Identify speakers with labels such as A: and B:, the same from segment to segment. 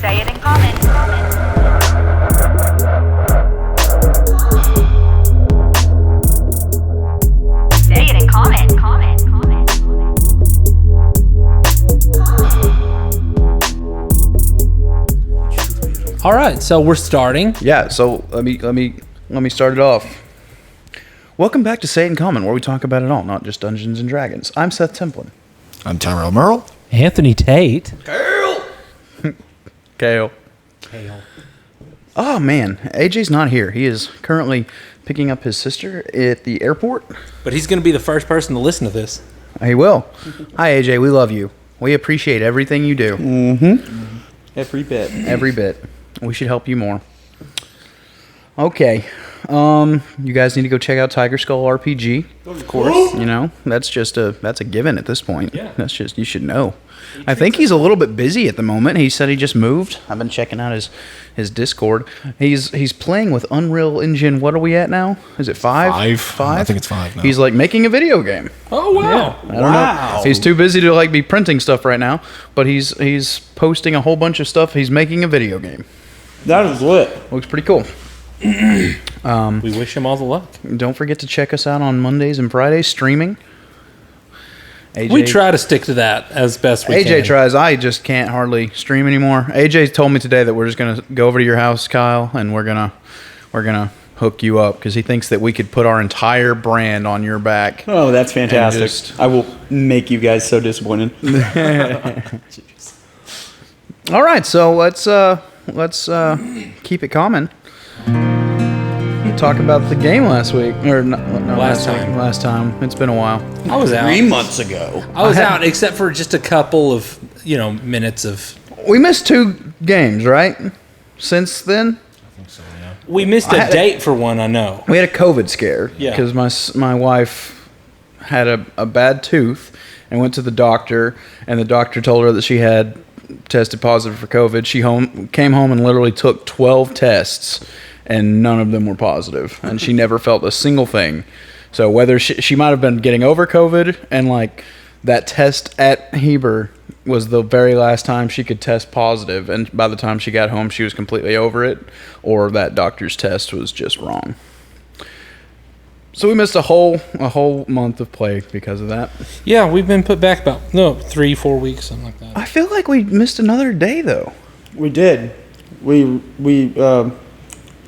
A: Say it in comments. Say it in comments.
B: All right, so we're starting.
C: Yeah, so let me start it off. Welcome back to Say It in Common, where we talk about it all, not just Dungeons and Dragons. I'm Seth Templin.
D: I'm Tyrell Merle.
B: Anthony Tate.
C: Kale. Oh man, AJ's not here. He is currently picking up his sister at the airport.
B: But he's going to be the first person to listen to this.
C: He will. Hi AJ, we love you. We appreciate everything you do.
E: Every bit.
C: Every bit. We should help you more. Okay. You guys need to go check out Tiger Skull RPG.
B: Of course.
C: You know, that's a given at this point.
B: Yeah.
C: That's just, you should know. I think he's a little bit busy at the moment. He said he just moved. I've been checking out his Discord. He's playing with Unreal Engine. What are we at now? Is it 5? 5?
D: I think it's 5 now.
C: He's like making a video game.
B: Oh, wow.
C: I don't know. He's too busy to like be printing stuff right now, but he's posting a whole bunch of stuff. He's making a video game.
E: That is lit.
C: Looks pretty cool.
B: We wish him all the luck.
C: Don't forget to check us out on Mondays and Fridays streaming. AJ,
B: We try to stick to that as best we can.
C: AJ tries. I just can't hardly stream anymore. AJ told me today that we're just gonna go over to your house, Kyle, and we're gonna hook you up because he thinks that we could put our entire brand on your back.
E: Oh, that's fantastic.
C: just-
E: I will make you guys so disappointed.
C: All right, so let's keep it common. Talk about the game last week, or no,
B: Last time.
C: Last time. It's been a while.
B: I was out.
E: 3 months ago.
B: I was out except for just a couple of, minutes of...
C: We missed 2 games, right? Since then.
B: We missed a date for one, I know.
C: We had a COVID scare
B: Yeah.
C: because my wife had a bad tooth and went to the doctor, and the doctor told her that she had tested positive for COVID. She came home and literally took 12 tests, and none of them were positive, and she never felt a single thing. So whether she might have been getting over COVID, and like that test at Heber was the very last time she could test positive, and by the time she got home she was completely over it, or that doctor's test was just wrong. So we missed a whole month of play because of that.
B: Yeah, we've been put back about 3-4 weeks, something like that.
C: I feel like we missed another day though.
E: We did. We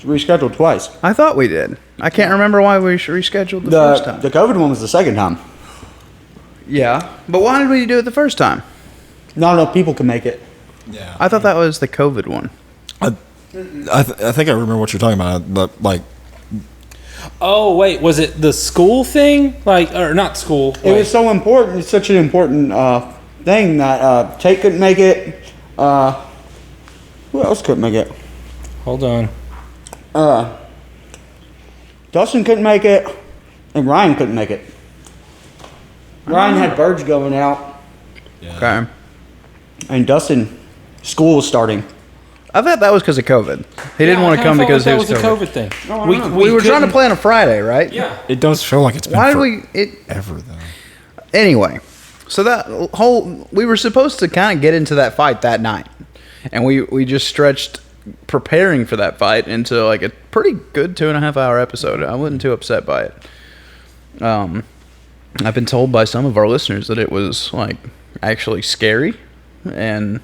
E: rescheduled twice.
C: I thought we did. I can't remember why we rescheduled the first time.
E: The COVID one was the second time.
C: Yeah, but why did we do it the first time?
E: Not enough people can make it.
D: Yeah.
C: I thought that was the COVID one.
D: I think I remember what you're talking about. Like,
B: Oh, wait, was it the school thing? Or not school.
E: It was so important. It's such an important thing that Tate couldn't make it. Who else couldn't make it?
B: Hold on.
E: Dustin couldn't make it, and Ryan couldn't make it. Ryan had birds going out,
C: Okay.
E: and Dustin, school was starting.
C: I thought that was because of COVID. He didn't want to come because
B: that
C: it was
B: was a
C: COVID.
B: COVID thing.
C: We were trying to play on a Friday, right?
B: Yeah.
D: it does feel like it's been
C: Why did we?
D: forever, though.
C: Anyway, so we were supposed to kind of get into that fight that night, and we just stretched preparing for that fight into like a pretty good 2.5 hour episode. I wasn't too upset by it. I've been told by some of our listeners that it was like actually scary, and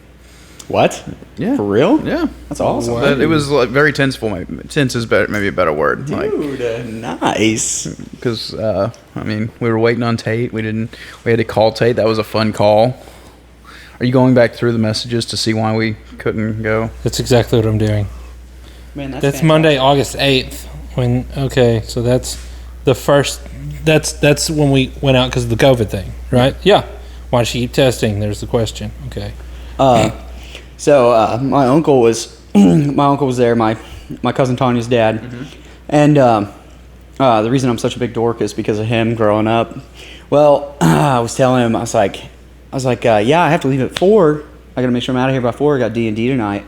E: What?
C: yeah,
E: For real?
C: yeah,
E: That's awesome.
C: But it was like very tenseful. Tense is maybe a better word.
E: Dude, nice.
C: Because I mean, we were waiting on Tate. We had to call Tate. That was a fun call. Are you going back through the messages to see why we couldn't go?
B: That's exactly what I'm doing.
E: Man,
B: That's
E: fantastic.
B: Monday, August 8th. So that's the first. That's when we went out because of the COVID thing, right? Yeah. Why did she keep testing? There's the question. Okay.
E: So my uncle was there, my cousin Tanya's dad, and the reason I'm such a big dork is because of him growing up. Well, I was telling him, I was like, yeah, I have to leave at 4. I gotta make sure I'm out of here by 4. I got D&D tonight,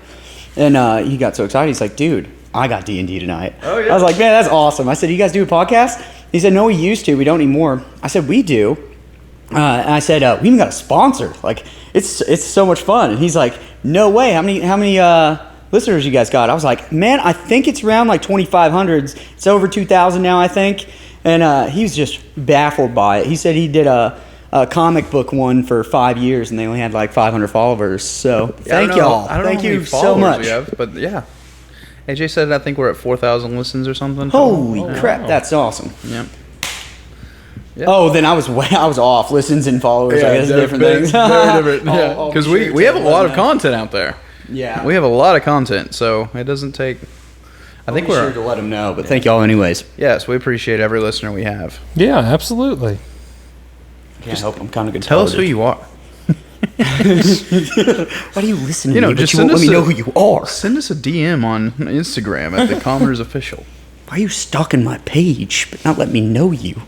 E: and he got so excited. He's like, dude, I got D&D tonight. Oh yeah. I was like, man, that's awesome. I said, you guys do a podcast? He said, no, we used to. We don't anymore. I said, we do. and I said, we even got a sponsor. Like, it's so much fun. And he's like, no way. How many listeners you guys got? I was like, man, I think it's around like 2,500. It's over 2,000 now, I think. And he was just baffled by it. He said he did a comic book one for 5 years, and they only had like 500 followers. So thank y'all.
C: I don't know
E: Thank
C: how many
E: you so
C: followers
E: much.
C: we have, but yeah. AJ said I think we're at 4,000 listens or something.
E: Holy crap, that's awesome.
C: Yeah.
E: Oh, then I was off. Listens and followers, I guess, different things.
C: Very different. Yeah,
E: I'll be
C: because
E: sure
C: we
E: to
C: have a lot of
E: let
C: content out there.
E: Yeah.
C: We have a lot of content, so it doesn't take. I think
E: I'll be
C: we're.
E: sure to let them know, but thank y'all anyways.
C: Yes, we appreciate every listener we have.
B: Yeah, absolutely.
E: Yeah, I hope I'm kind of good.
C: Tell us who you are.
E: Why do you listen to me?
C: just
E: But you won't let me know who you are.
C: Send us a DM on Instagram at the Commoners Official.
E: Why are you stalking my page but not let me know you?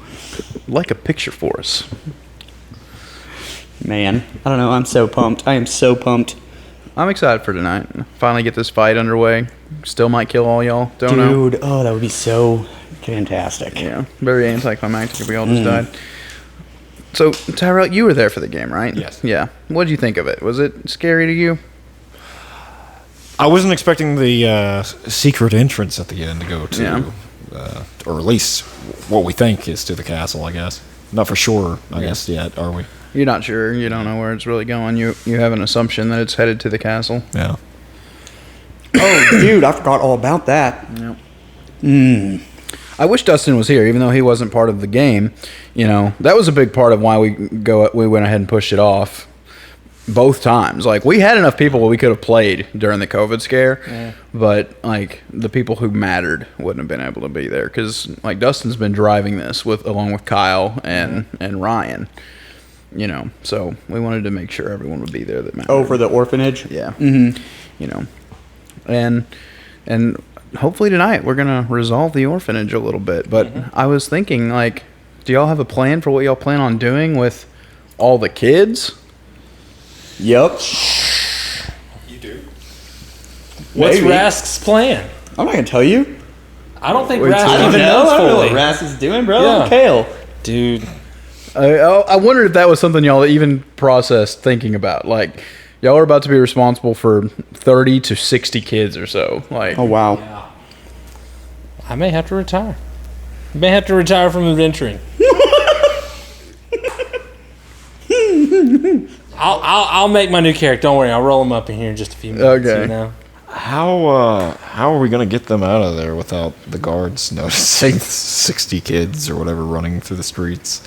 C: Like a picture for us.
E: Man, I don't know. I'm so pumped. I am so pumped.
C: I'm excited for tonight. Finally get this fight underway. Still might kill all y'all. Don't know.
E: Dude, oh, that would be so fantastic.
C: Yeah, very anticlimactic if we all just died. So, Tyrell, you were there for the game, right?
D: Yes.
C: Yeah. What did you think of it? Was it scary to you?
D: I wasn't expecting the secret entrance at the end to go to, or at least what we think is to the castle, I guess. Not for sure, I guess, yet, are we?
C: You're not sure. You don't know where it's really going. You have an assumption that it's headed to the castle.
D: Yeah.
E: Oh, dude, I forgot all about that.
C: Yep. I wish Dustin was here, even though he wasn't part of the game. You know, that was a big part of why we went ahead and pushed it off both times. Like, we had enough people we could have played during the COVID scare, but like the people who mattered wouldn't have been able to be there because like Dustin's been driving this along with Kyle and Ryan. You know, so we wanted to make sure everyone would be there that mattered.
E: Oh, for the orphanage?
C: Yeah. Mm-hmm. You know, and hopefully tonight we're gonna resolve the orphanage a little bit. But I was thinking, like, do y'all have a plan for what y'all plan on doing with all the kids?
E: Yep.
B: What's
E: Maybe.
B: Rask's plan?
E: I'm not going to tell you.
B: I don't think
C: Wait,
B: Rask
C: I don't
B: even
E: I
B: knows
E: don't know
B: fully.
E: what Ras is doing, bro.
B: Yeah.
E: Kale.
B: Dude,
C: I wondered if that was something y'all even processed thinking about. Like, y'all are about to be responsible for 30 to 60 kids or so. Like,
E: Oh, wow.
B: I may have to retire. May have to retire from adventuring. I'll make my new character. Don't worry, I'll roll him up in here in just a few minutes.
C: Okay.
B: You know?
D: How are we going to get them out of there without the guards noticing 60 kids or whatever running through the streets?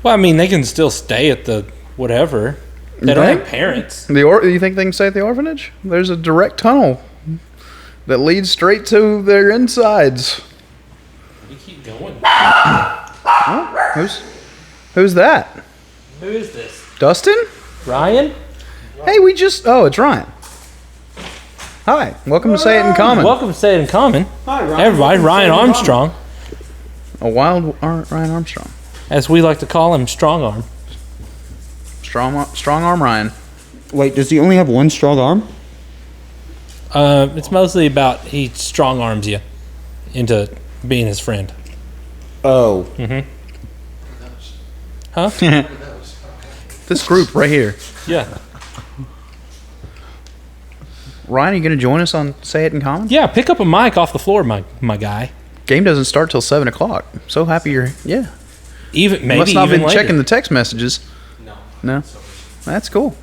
B: Well, I mean, they can still stay at the whatever. They don't
C: Right.
B: have parents.
C: you think they can stay at the orphanage? There's a direct tunnel that leads straight to their insides.
B: We keep going.
C: Who's that?
B: Who is this?
C: Dustin?
B: Ryan?
C: Hey, it's Ryan. Hi, welcome to Say It in Common.
B: Welcome to Say It in Common.
E: Hi, Ryan.
B: Everybody, Ryan Armstrong,
C: A wild Ryan Armstrong.
B: as we like to call him, Strong Arm.
C: Strong arm Ryan.
E: Wait, does he only have one strong arm?
B: It's mostly about he strong arms you into being his friend.
E: Oh.
B: Huh?
C: This group right here.
B: Yeah.
C: Ryan, are you going to join us on Say It in Common?
B: Yeah, pick up a mic off the floor, my guy.
C: Game doesn't start till 7 o'clock. So happy you're. Yeah.
B: Even
C: You
B: maybe
C: must not
B: even
C: been
B: later.
C: checking the text messages. No. That's cool.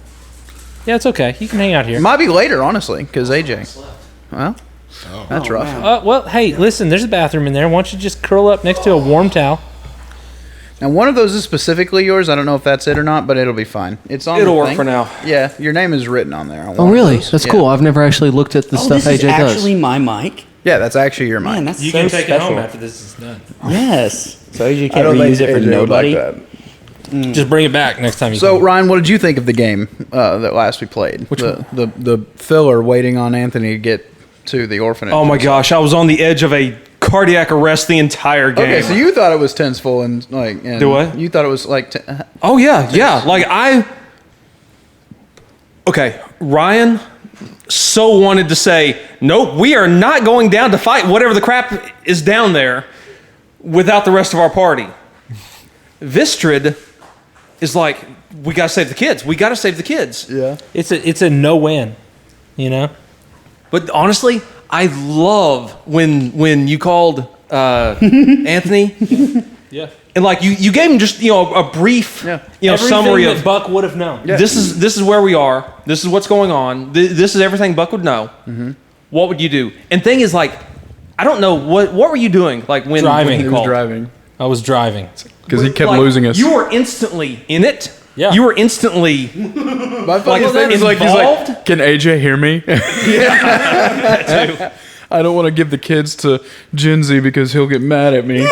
B: Yeah, it's okay. You can hang out here.
C: Might be later, honestly, because AJ. Well, that's rough.
B: Well, hey, listen. There's a bathroom in there. Why don't you just curl up next to a warm towel?
C: Now, one of those is specifically yours. I don't know if that's it or not, but it'll be fine. It's on.
F: It'll
C: the
F: work
C: thing.
F: for now.
C: Yeah, your name is written on there. On
F: Oh,
C: one of
F: really?
C: those.
F: That's
C: Yeah.
F: cool. I've never actually looked at the
E: Oh,
F: stuff
E: this is
F: AJ
E: actually
F: does.
E: my mic?
C: Yeah, that's actually your mic.
E: Man, that's
B: You
E: so
B: can take
E: special.
B: it home after this is done.
E: Yes. So you
C: I
E: can't
C: don't think
E: reuse it for
C: AJ would
E: nobody?
C: like that.
B: Just bring it back next time you
C: So,
B: come.
C: Ryan, what did you think of the game that last we played? The filler waiting on Anthony to get to the orphanage.
F: Oh my gosh, I was on the edge of a cardiac arrest the entire game.
C: Okay, so you thought it was tenseful and like. And
F: Do what?
C: You thought it was like.
F: Oh yeah. Okay, Ryan so wanted to say, nope, we are not going down to fight whatever the crap is down there without the rest of our party. Vistrid is like, we got to save the kids. We got to save the kids.
C: Yeah.
B: It's a no win, you know.
F: But honestly, I love when you called Anthony.
B: Yeah.
F: And like you gave him just a brief summary
B: that
F: of
B: Buck would have known.
F: this is where we are. This is what's going on. This is everything Buck would know. Mm-hmm. What would you do? And thing is, like, I don't know what were you doing like when
B: Driving.
F: he
C: He was
F: called?
C: driving
B: I was driving.
C: because he kept
F: Like,
C: losing us.
F: You were instantly in it.
B: Yeah.
F: You were instantly
C: My funniest thing is like, he's
F: involved?
C: like, can AJ hear me? I don't want to give the kids to Gen Z because he'll get mad at me.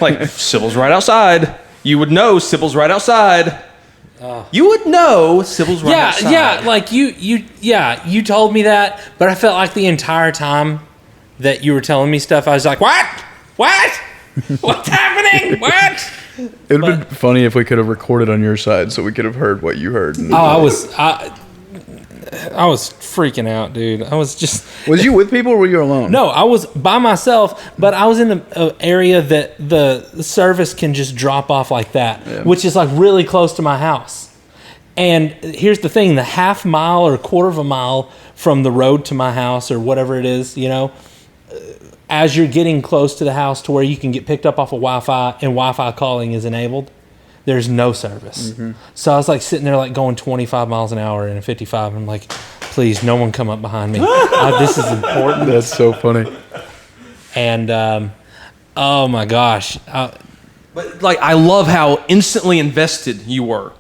F: like Sybil's right outside. You would know Sybil's right outside. You would know Sybil's right outside.
B: Yeah, like you told me that, but I felt like the entire time that you were telling me stuff, I was like, what? What's happening? What?
C: It would have been funny if we could have recorded on your side so we could have heard what you heard.
B: Oh, I was freaking out, dude. I was just
C: Was you with people or were you alone?
B: no, I was by myself, but I was in an area that the service can just drop off like that, which is like really close to my house. And here's the thing: the half mile or quarter of a mile from the road to my house, or whatever it is, as you're getting close to the house to where you can get picked up off of Wi-Fi and Wi-Fi calling is enabled, there's no service.
C: Mm-hmm.
B: So I was like sitting there like going 25 miles an hour and 55. I'm like, please, no one come up behind me. This is important.
C: That's so funny.
B: And oh my gosh.
F: But like, I love how instantly invested you were.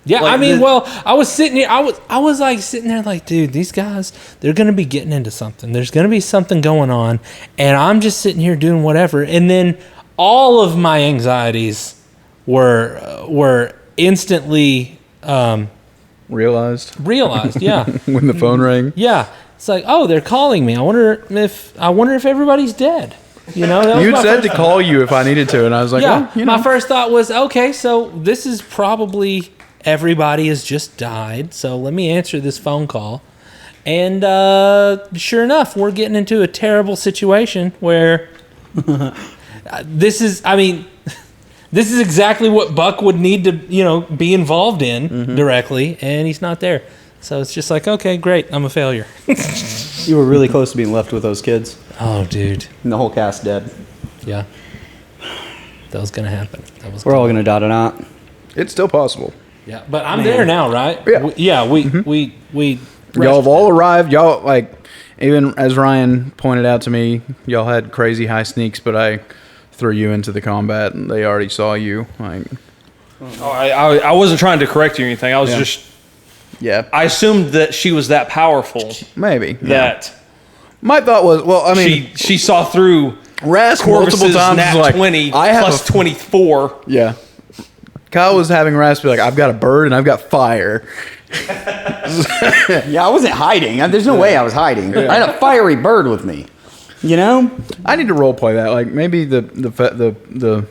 B: Yeah,
F: Like
B: I mean,
F: the-
B: well, I was sitting here. I was like sitting there, like, dude, these guys, they're gonna be getting into something. There's gonna be something going on, and I'm just sitting here doing whatever. And then all of my anxieties were instantly
C: Realized
B: realized. Yeah,
C: when the phone rang.
B: yeah. It's like, oh, they're calling me. I wonder if everybody's dead. That was
C: You'd
B: my
C: said
B: first
C: to call you if I needed to, and I was like,
B: yeah,
C: well,
B: my first thought was, okay, so this is probably everybody has just died, so let me answer this phone call. And sure enough, we're getting into a terrible situation where this is exactly what Buck would need to, be involved in directly, and he's not there. So it's just like, okay, great, I'm a failure.
E: You were really close to being left with those kids,
B: Oh, dude.
E: and the whole cast dead.
B: Yeah. That was going to happen.
E: We're all gonna die tonight.
C: it's still possible.
B: Yeah, but I'm there now, right?
C: Yeah.
B: We
C: Y'all have all arrived. Y'all, like, even as Ryan pointed out to me, y'all had crazy high sneaks, but I threw you into the combat, and they already saw you. Like,
F: Oh, I wasn't trying to correct you or anything. I was just,
C: yeah,
F: I assumed that she was that powerful
C: maybe.
F: that
C: My thought was, well, I mean,
F: she saw through
C: Ras multiple
F: Corvus's
C: times
F: nat
C: was like,
F: 20
C: I have
F: plus
C: a
F: 24.
C: Yeah. Kyle was having Ras be like, I've got a bird and I've got fire.
E: Yeah, I wasn't hiding. There's no way I was hiding. I had a fiery bird with me.
C: I need to role play that. Like, maybe the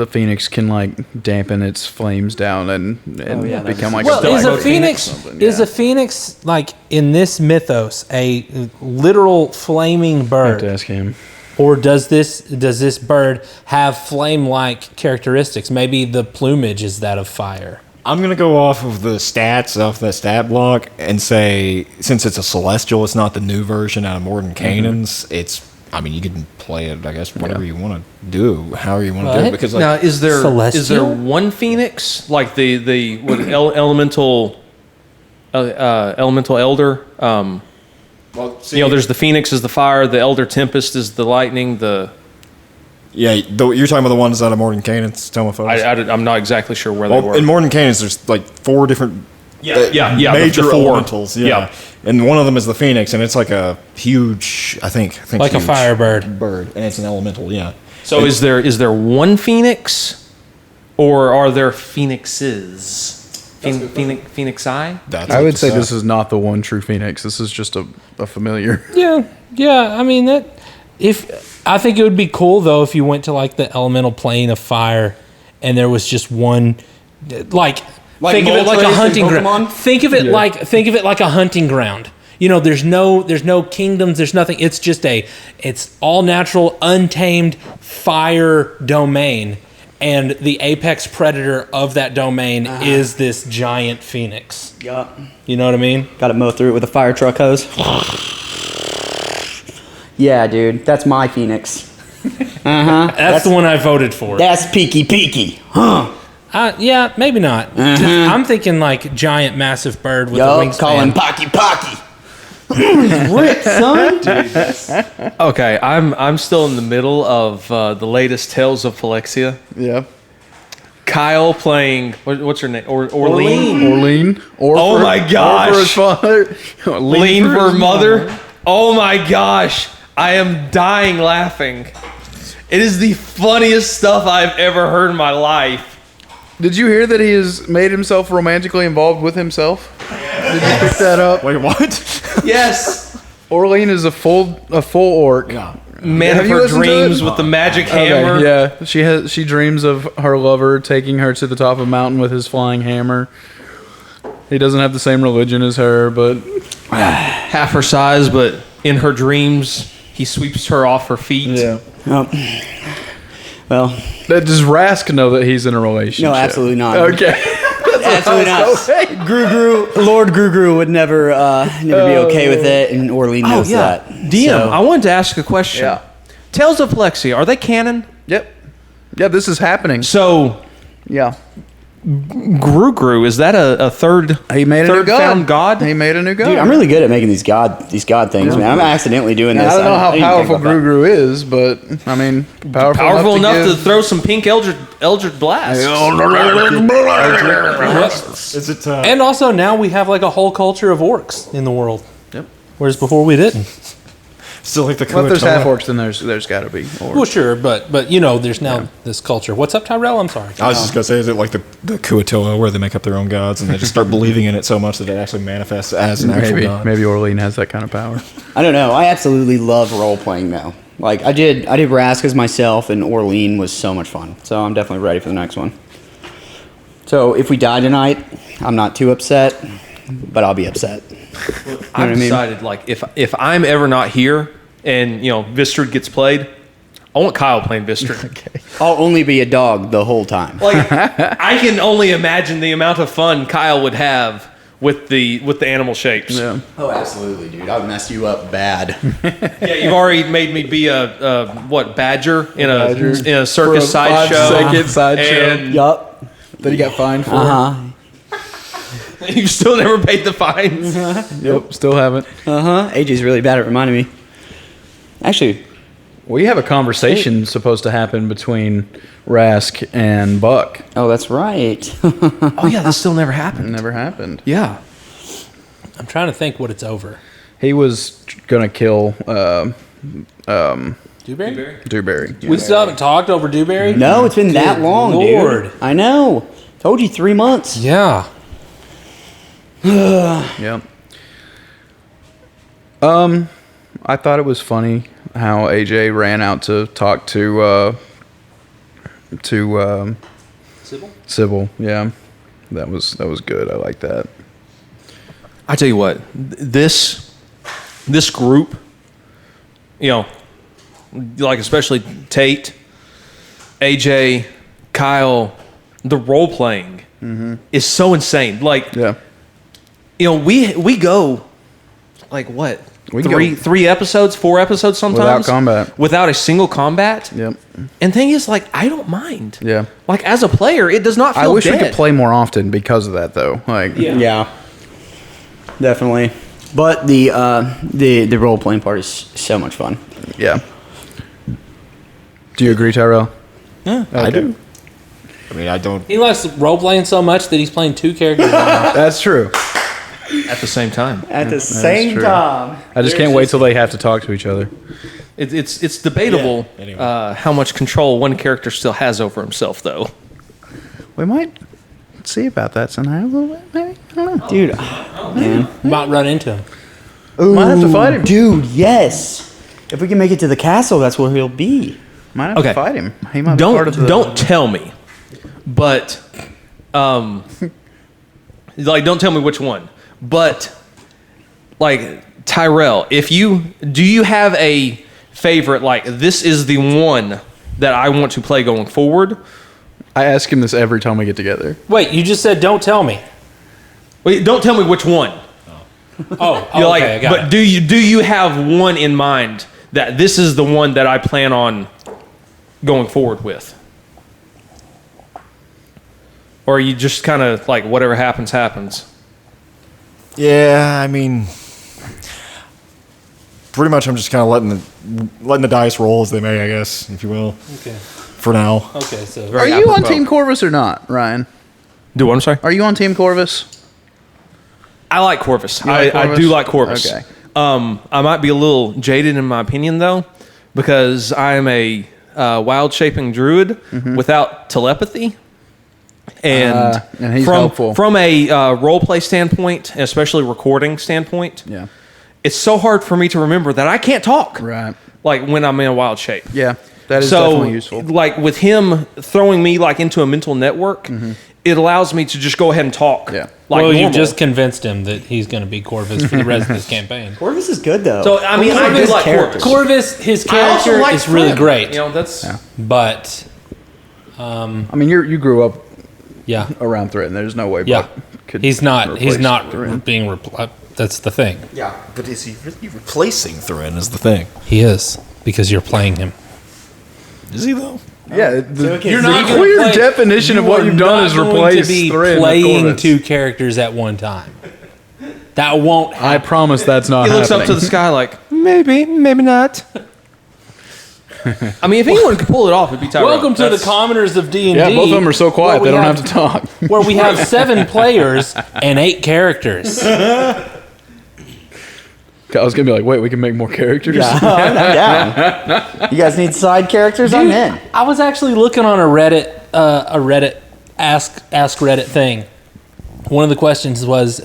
C: phoenix can like dampen its flames down and
E: yeah, that'd
C: become
E: be
C: like
B: Well,
C: a
B: is a
C: like
B: phoenix
C: something,
B: is
C: yeah.
B: a phoenix like in this mythos a literal flaming
C: I have
B: bird,
C: to ask him.
B: or does this bird have flame-like characteristics? Maybe the plumage is that of fire.
D: I'm gonna go off of the stats off the stat block and say, since it's a celestial, it's not the new version out of Mordenkainen's. It's, I mean, you can play it, I guess, whatever you want to do, however you want to do
B: What?
D: it. Because like,
F: Now, is there
B: Celestial?
F: one phoenix like the elemental elder? There's the phoenix is the fire, the elder tempest is the lightning.
D: you're talking about the ones out of Mordenkainen's Tomophobos.
F: I'm not exactly sure where they
D: Well,
F: were.
D: in Mordenkainen's, there's like 4 different major
F: the 4.
D: elementals. Yeah. And one of them is the phoenix, and it's like a huge, I think
B: Like a
D: huge
B: firebird.
D: bird, and it's an elemental. Yeah.
F: So is there one phoenix, or are there phoenixes? Phoenixi?
D: That's
C: I
D: up
C: would
D: to
C: say
D: Seth.
C: this is not the one true phoenix. This is just a familiar.
B: Yeah. I mean that. If I think it would be cool though if you went to like the elemental plane of fire, and there was just one, like think of it like a
E: Moltres in
B: hunting ground.
E: Pokemon?
B: Think of it like a hunting ground. There's no kingdoms. There's nothing. It's just it's all natural, untamed fire domain, and the apex predator of that domain is this giant phoenix.
E: Yup.
B: You know what I mean?
E: Got to mow through it with a fire truck hose. Yeah, dude. That's my Phoenix.
B: That's the one I voted for.
E: That's peaky. Huh.
B: Yeah, maybe not. I'm thinking like giant, massive bird with a
E: Yup,
B: wingspan.
E: call him Pocky. He's ripped, son.
F: Okay, I'm still in the middle of the latest Tales of Phylexia.
C: Yeah.
F: Kyle playing what's her name? Orlean.
C: Orlean. Or
F: Oh my gosh.
C: Or for his father.
F: Lean for her mother. Oh my gosh. I am dying laughing. It is the funniest stuff I've ever heard in my life.
C: Did you hear that he has made himself romantically involved with himself? Did you pick that up?
D: Wait, what?
F: Yes.
C: Orlean is a full orc.
D: Yeah.
F: Man
C: Have
F: of
C: you
F: her
C: listened to
F: dreams
C: it?
F: with the magic hammer.
C: Okay, yeah. She dreams of her lover taking her to the top of a mountain with his flying hammer. He doesn't have the same religion as her, but
F: Half her size, but in her dreams, he sweeps her off her feet.
C: yeah.
E: Yup. Well,
C: Does Rask know that he's in a relationship?
E: no, absolutely not.
C: Okay.
E: Absolutely not. Lord Gru would never be okay with it, and Orlean knows that.
F: DM,
E: So-
F: I wanted to ask a question.
C: Yeah.
F: Tales of Phylexia, are they canon?
C: Yep. Yeah, this is happening.
F: So,
C: Yeah.
F: Gru, is that a third?
C: He made a
F: third
C: new god.
F: found god?
C: He made a new god.
E: Dude, I'm really good at making these god things, man. I'm accidentally doing this.
C: I don't know how
E: didn't even think
C: powerful
E: about that.
C: Gru is, but I mean,
F: Powerful enough to
C: give-
F: throw some pink Eldritch Blast.
D: Is it?
B: And also now we have like a whole culture of orcs in the world.
C: Yep.
B: Whereas before we didn't.
D: Still like the
C: Well, if there's
D: Kuatoa?
C: half orcs, then there's got to be orcs.
B: Well, sure, but you know, there's now this culture. What's up, Tyrell? I'm sorry.
D: I was just gonna say, is it like the Kuatoa where they make up their own gods and they just start believing in it so much that it actually manifests as an actual god?
C: Maybe Orlean has that kind of power.
E: I don't know. I absolutely love role playing though. Like I did Rask as myself, and Orlean was so much fun. So I'm definitely ready for the next one. So if we die tonight, I'm not too upset, but I'll be upset.
F: I've
E: what I mean?
F: decided, like, if I'm ever not here and, you know, Vistrid gets played, I want Kyle playing Vistrid.
E: I'll only be a dog the whole time.
F: Like, I can only imagine the amount of fun Kyle would have with the animal shapes.
C: Yeah.
E: Oh, absolutely, dude. I'll mess you up bad.
F: Yeah, you've already made me be a badger in a circus
C: For a
F: sideshow.
C: 5-second sideshow.
F: And
E: Yup.
C: That he got fined for.
F: you still never paid the fines.
C: Yep. Still haven't.
E: AJ's really bad at reminding me. Actually,
C: We have a conversation supposed to happen between Rask and Buck.
E: oh, that's right.
F: Oh yeah, that still never
C: It
F: happened.
C: never happened.
F: Yeah.
B: I'm trying to think what it's over.
C: He was gonna kill
B: Dewberry?
C: Dewberry.
B: We still haven't talked over Dewberry?
E: No, it's been that
B: Good
E: long,
B: Lord.
E: dude. I know. Told you 3 months.
B: Yeah.
C: Yep. I thought it was funny how AJ ran out to talk to Sybil. Yeah, that was good. I like that.
F: I tell you what, this group, you know, like especially Tate, AJ, Kyle, the role playing is so insane. Like,
C: Yeah.
F: you know, we go like what?
C: We can go-
F: 4 episodes sometimes
C: combat.
F: without a single combat.
C: Yep.
F: And thing is, like, I don't mind.
C: Yeah.
F: Like as a player, it does not feel
C: I wish we
F: dead.
C: could play more often because of that, though. Like,
E: Yeah. Definitely. But the role playing part is so much fun.
C: yeah. Do you agree, Tyrell?
E: Yeah,
C: I do.
D: I mean, I don't.
B: He likes role playing so much that he's playing 2 characters.
C: That's true.
F: at the same time.
E: At the
C: same
E: same time.
C: I just can't wait till they have to talk to each other.
F: It's debatable
D: Yeah, anyway.
F: how much control one character still has over himself, though.
C: We might see about that somehow a little bit, maybe. I don't know.
E: Dude, man.
B: Might run into him.
C: Might have to fight him.
E: Dude, yes. If we can make it to the castle, that's where he'll be.
C: Might have
F: Okay.
C: to fight him. He might be part of the...
F: Don't tell me, but like don't tell me which one. But like Tyrell, do you have a favorite? Like this is the one that I want to play going forward,
C: I ask him this every time we get together.
B: Wait, you just said don't tell me.
F: Wait, don't tell me which one.
B: Oh,
F: You're
B: okay, I got
F: but
B: it.
F: do you have one in mind that this is the one that I plan on going forward with? Or are you just kind of like whatever happens, happens?
D: Yeah, I mean, pretty much I'm just kind of letting the dice roll as they may, I guess, if you will,
B: Okay.
D: for now.
B: Okay, so
C: Are you on Team Corvus or not, Ryan?
F: Do what, I'm sorry?
C: Are you on Team Corvus?
F: I like Corvus.
C: like
F: I
C: Corvus?
F: do like Corvus.
C: Okay.
F: I might be a little jaded in my opinion, though, because I am a wild shaping druid without telepathy. And
C: he's helpful.
F: From a role play standpoint, especially recording standpoint,
C: Yeah.
F: it's so hard for me to remember that I can't talk.
C: Right.
F: Like when I'm in a wild shape.
C: Yeah. That is
F: So,
C: definitely useful.
F: like with him throwing me like into a mental network, it allows me to just go ahead and talk.
C: Yeah.
F: Like
B: well,
F: normal.
B: you've just convinced him that he's going to be Corvus for the rest of this campaign.
E: Corvus is good though.
F: So I mean, I do
E: Corvus
F: like
E: characters.
F: Corvus.
B: Corvus, his
F: I also
B: character
F: like
B: is really
F: Fred.
B: great,
F: You know, that's
B: but
C: I mean, you grew up
B: yeah,
C: around Threaten. There's no way.
B: yeah,
C: Buck could
B: he's not
C: replace Threaten.
B: being replaced. That's the thing.
D: Yeah, but is he really replacing Thrin is the thing.
B: He is because you're playing him.
D: Is he, though?
C: Yeah, the,
E: You're
C: the
E: not
B: gonna
C: clear
B: play-
C: definition of
B: you
C: what
B: are
C: you've done
B: not
C: is
B: going
C: replace
B: to be
C: Threaten with
B: playing
C: Corvus.
B: two characters at one time. That won't
C: I
B: happen.
C: promise that's not
F: he looks
C: happening.
F: up to the sky like maybe, maybe not. I mean, if anyone could pull it off, it'd be Tyrell.
B: Welcome to the
F: That's-
B: commoners of D&D.
C: Yeah, both of them are so quiet they don't have to talk.
B: Where we have 7 players and 8 characters.
C: I was gonna be like, wait, we can make more characters.
E: Yeah, I'm down. You guys need side characters? I'm in.
B: I was actually looking on a Reddit ask Reddit thing. One of the questions was,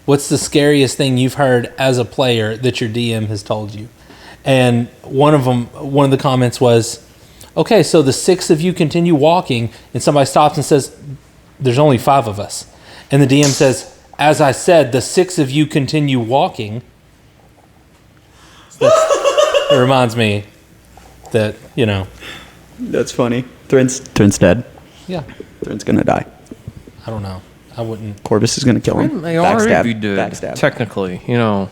B: what's the scariest thing you've heard as a player that your DM has told you? And one of the comments was, okay, so the 6 of you continue walking, and somebody stops and says, there's only 5 of us. And the DM says, as I said, the 6 of you continue walking. It reminds me that, you know,
E: That's funny. Thrin's dead.
B: yeah,
E: Thrin's gonna die.
B: I don't know. I wouldn't.
E: Corvus is gonna kill him.
F: They already
E: Backstab.
F: did,
E: Backstab.
F: technically, you know.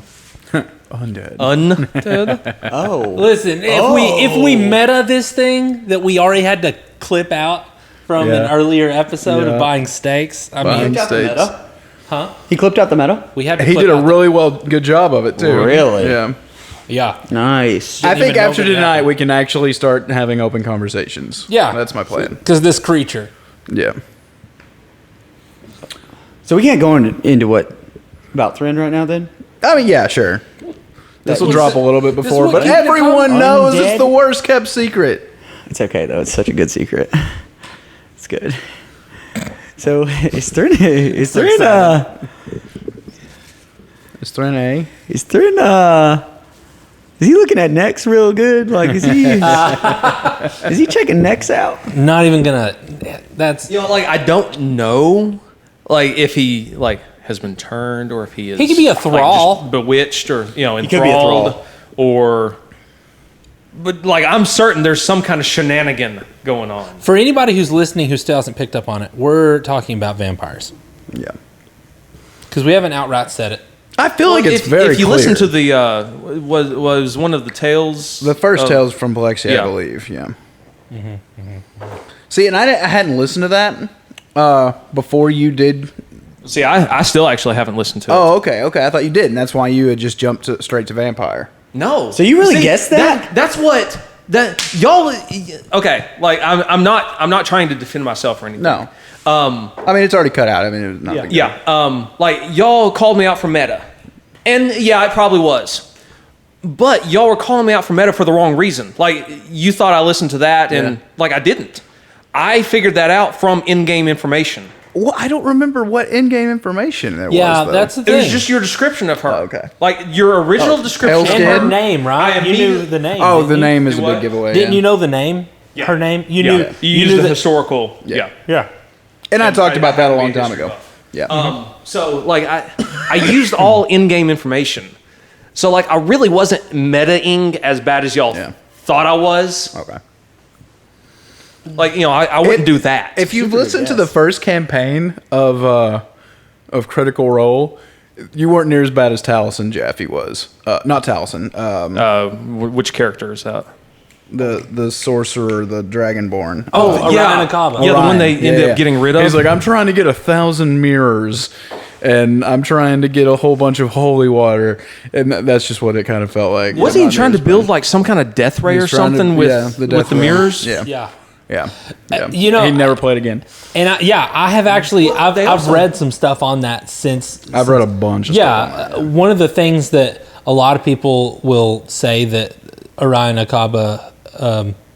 C: Undead.
F: Undead?
E: Oh.
B: Listen, if we meta this thing that we already had to clip out from an
C: Yeah.
B: earlier episode
C: Yeah.
B: of buying steaks, I
C: Buying
B: mean,
E: Clipped out the
C: States.
E: meta?
B: huh?
E: He clipped out the meta?
B: We had to
C: He
B: clip
C: did a
B: out
C: really good job of it too.
E: Really?
C: Yeah.
B: yeah.
E: Nice.
C: I
B: Didn't
C: think
B: even know
C: after
B: that it
C: tonight
B: happened.
C: we can actually start having open conversations.
B: Yeah.
C: That's my plan.
B: Because this creature.
C: Yeah.
E: So we can't go into what about Thrin right now then?
C: I mean, yeah, sure. This will drop a little bit
B: this
C: before,
B: will
C: but
B: keep the
C: everyone
E: con-
C: knows
E: Undead?
C: it's the worst kept secret.
E: It's okay though. It's such a good secret. It's good. So is Thrin? Is Thrin?
C: It's Thrin A.
E: Is Thrin? Is he looking at necks real good? Like is he checking necks out?
B: Not even gonna. That's.
F: You know, like, I don't know, like, if he, like, has been turned or if he is...
B: He could be a
F: like,
B: thrall.
F: just bewitched or, you know,
E: could be a
F: enthralled.
E: thrall.
F: Or... But, like, I'm certain there's some kind of shenanigan going on.
B: For anybody who's listening who still hasn't picked up on it, we're talking about vampires.
C: Yeah.
B: Because we haven't outright said it.
C: I feel like it's
F: if,
C: very
F: If you
C: clear.
F: listen to the... was one of the tales...
C: The first
F: of-
C: tales from Plexia,
F: yeah.
C: I believe. Yeah. See, and I hadn't listened to that before you did.
F: See, I still actually haven't listened to it.
C: Oh, okay. I thought you did, and that's why you had just jumped straight to vampire.
F: No.
E: So you really guessed that?
F: That's what... That y'all... Okay, like, I'm not trying to defend myself or anything.
C: No. I mean, it's already cut out. I mean, it was not.
F: Yeah. Like, y'all called me out for meta. And yeah, it probably was. But y'all were calling me out for meta for the wrong reason. Like, you thought I listened to that, and
C: Yeah.
F: like, I didn't. I figured that out from in-game information.
C: Well, I don't remember what in-game information there
B: Yeah,
C: was. Though.
B: that's the
F: It
B: thing.
F: was just your description of her.
C: Oh, okay.
F: Like, your original description.
B: and her
C: Elfstead?
B: name, right?
F: I
B: You knew
F: immediately-
B: the name.
C: Oh,
B: didn't
C: the
B: you?
C: name is
F: Do
C: a
F: what?
C: big giveaway.
B: Didn't
C: yeah.
B: you know the name?
F: Yeah.
B: Her name? You
F: Yeah.
B: knew.
F: You
B: You
F: used
B: knew
F: the
B: that.
F: historical. Yeah.
B: Yeah.
C: And I talked about that a long
F: I-
C: time ago. Yeah.
F: So, like, I used all in-game information. So, like, I really wasn't meta-ing as bad as y'all
C: Yeah.
F: thought I was.
C: Okay.
F: Like, I wouldn't do that.
C: If you've
E: Super good
C: listened to
E: guess.
C: the first campaign of Critical Role, you weren't near as bad as Taliesin Jaffe was. Not Taliesin.
F: Which character is that?
C: The sorcerer, the Dragonborn.
B: Orion Akaba.
F: Yeah, the one they
C: Yeah,
F: ended
C: yeah.
F: up getting rid of.
C: He's like, I'm trying to get 1,000 mirrors, and I'm trying to get a whole bunch of holy water, and that's just what it kind of felt like.
F: Wasn't he trying to build like some kind of death ray or
C: He's trying to-
F: something with
C: yeah, the death
F: the
C: ray.
F: mirrors?
C: Yeah,
B: Yeah.
C: yeah.
B: you know-
C: he never played again.
B: And I have actually, I've
F: also-
B: read some stuff on that since.
C: I've read a bunch of stuff on that.
B: One of the things that a lot of people will say that Orion Akaba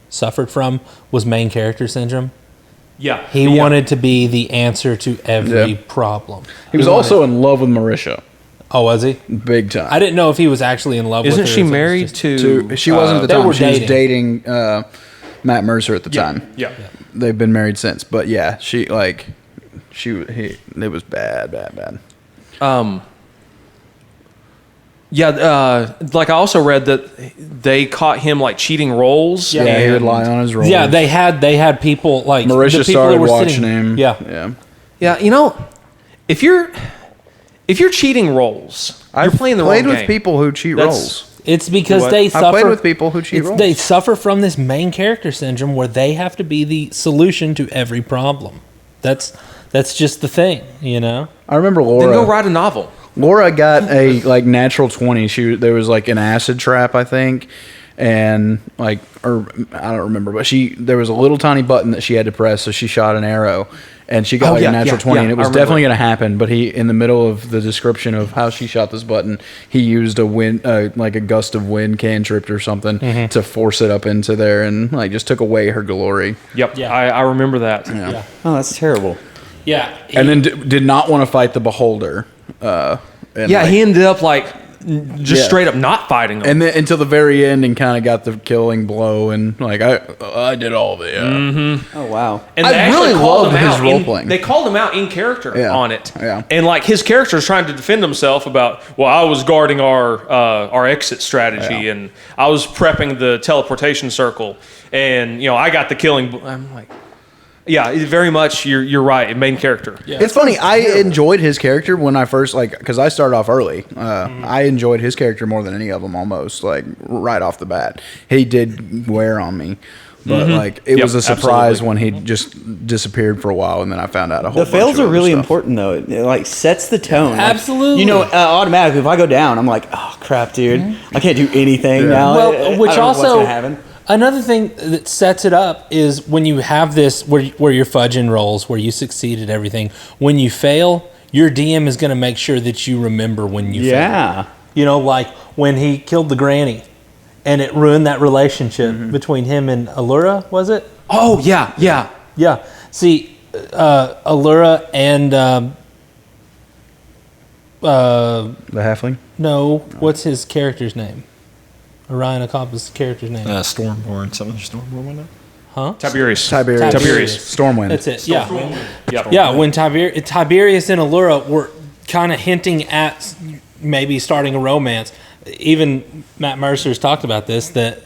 B: suffered from was main character syndrome.
F: Yeah.
B: He wanted to be the answer to every
C: Yeah.
B: problem.
C: He was also in love with Marisha,
B: Oh, was he?
C: big time.
B: I didn't know if he was actually in love with her.
F: Isn't she
B: or if it was
F: married
B: just-
F: to?
C: She wasn't at the
B: they
C: time.
B: were
C: She was
B: dating.
C: dating Matt Mercer at the time.
F: Yeah.
C: They've been married since, but yeah, it was bad.
F: Like I also read that they caught him like cheating roles.
C: Yeah, he would lie on his roll.
B: Yeah, they had people like the
C: Marisha
B: people that
C: started
B: were
C: watching
B: sitting-
C: him.
B: Yeah,
C: yeah.
F: Yeah, if you're cheating roles, you're playing the
C: played
F: wrong
C: with
F: game.
C: people who cheat
F: That's-
C: roles.
B: it's because
F: What?
B: they
C: I've
B: suffer.
C: played with people who cheat roles.
B: They suffer from this main character syndrome where they have to be the solution to every problem. That's just the thing, you know.
C: I remember
F: Then
C: Laura.
F: go write a novel.
C: Laura got a like natural 20. There was like an acid trap, I think, and like, or I don't remember, but there was a little tiny button that she had to press, so she shot an arrow, and she got
F: Oh,
C: like
F: yeah,
C: a natural
F: yeah,
C: 20,
F: yeah,
C: and it
F: I
C: was
F: remember.
C: definitely going to happen. But in the middle of the description of how she shot this button, he used a wind, like a gust of wind cantrip or something to force it up into there, and like just took away her glory,
F: Yep.
B: Yeah.
F: I remember that.
B: Yeah,
E: Oh, that's terrible.
B: yeah.
C: and then did not want to fight the Beholder. And
F: Yeah,
C: like,
F: he ended up like just
C: Yeah.
F: straight up not fighting him.
C: and then until the very end, and kind of got the killing blow, and like I did all of it.
E: Oh wow.
F: And
C: I
F: they actually
C: really
F: called
C: loved
F: him
C: his
F: out
C: role-playing.
F: They called him out in character
C: Yeah.
F: on it.
C: Yeah.
F: And like his character is trying to defend himself about, well, I was guarding our exit strategy,
C: Yeah.
F: and I was prepping the teleportation circle, and I got the killing. I'm like, yeah, very much. You're right. Main character.
B: Yeah.
C: It's funny. I enjoyed his character when I first because I started off early. I enjoyed his character more than any of them, almost like right off the bat. He did wear on me, but like it
F: Yep,
C: was a surprise
F: absolutely.
C: when he just disappeared for a while, and then I found out a whole.
E: The fails
C: bunch of
E: are really
C: other stuff.
E: important though. It like sets the tone. Like,
B: Absolutely.
E: you know, automatically if I go down, I'm like, oh crap, dude, I can't do anything now. I
B: Well,
E: don't
B: which
E: know what's
B: also
E: gonna happen.
B: another thing that sets it up is when you have this where you're fudging rolls, where you succeed at everything. When you fail, your DM is going to make sure that you remember when you fail.
E: Yeah.
B: You know, like when he killed the granny, and it ruined that relationship between him and Allura. Was it?
F: Oh yeah, yeah.
B: Yeah. See, Allura and
C: The halfling.
B: no, what's his character's name? Orion Akaba's character's name.
D: Stormborn, something Stormborn went up.
B: Huh?
F: Tiberius.
C: Tiberius. Stormwind.
B: That's it. Yeah.
F: Yep.
B: Yeah, when Tiberius and Allura were kind of hinting at maybe starting a romance, even Matt Mercer's talked about this, that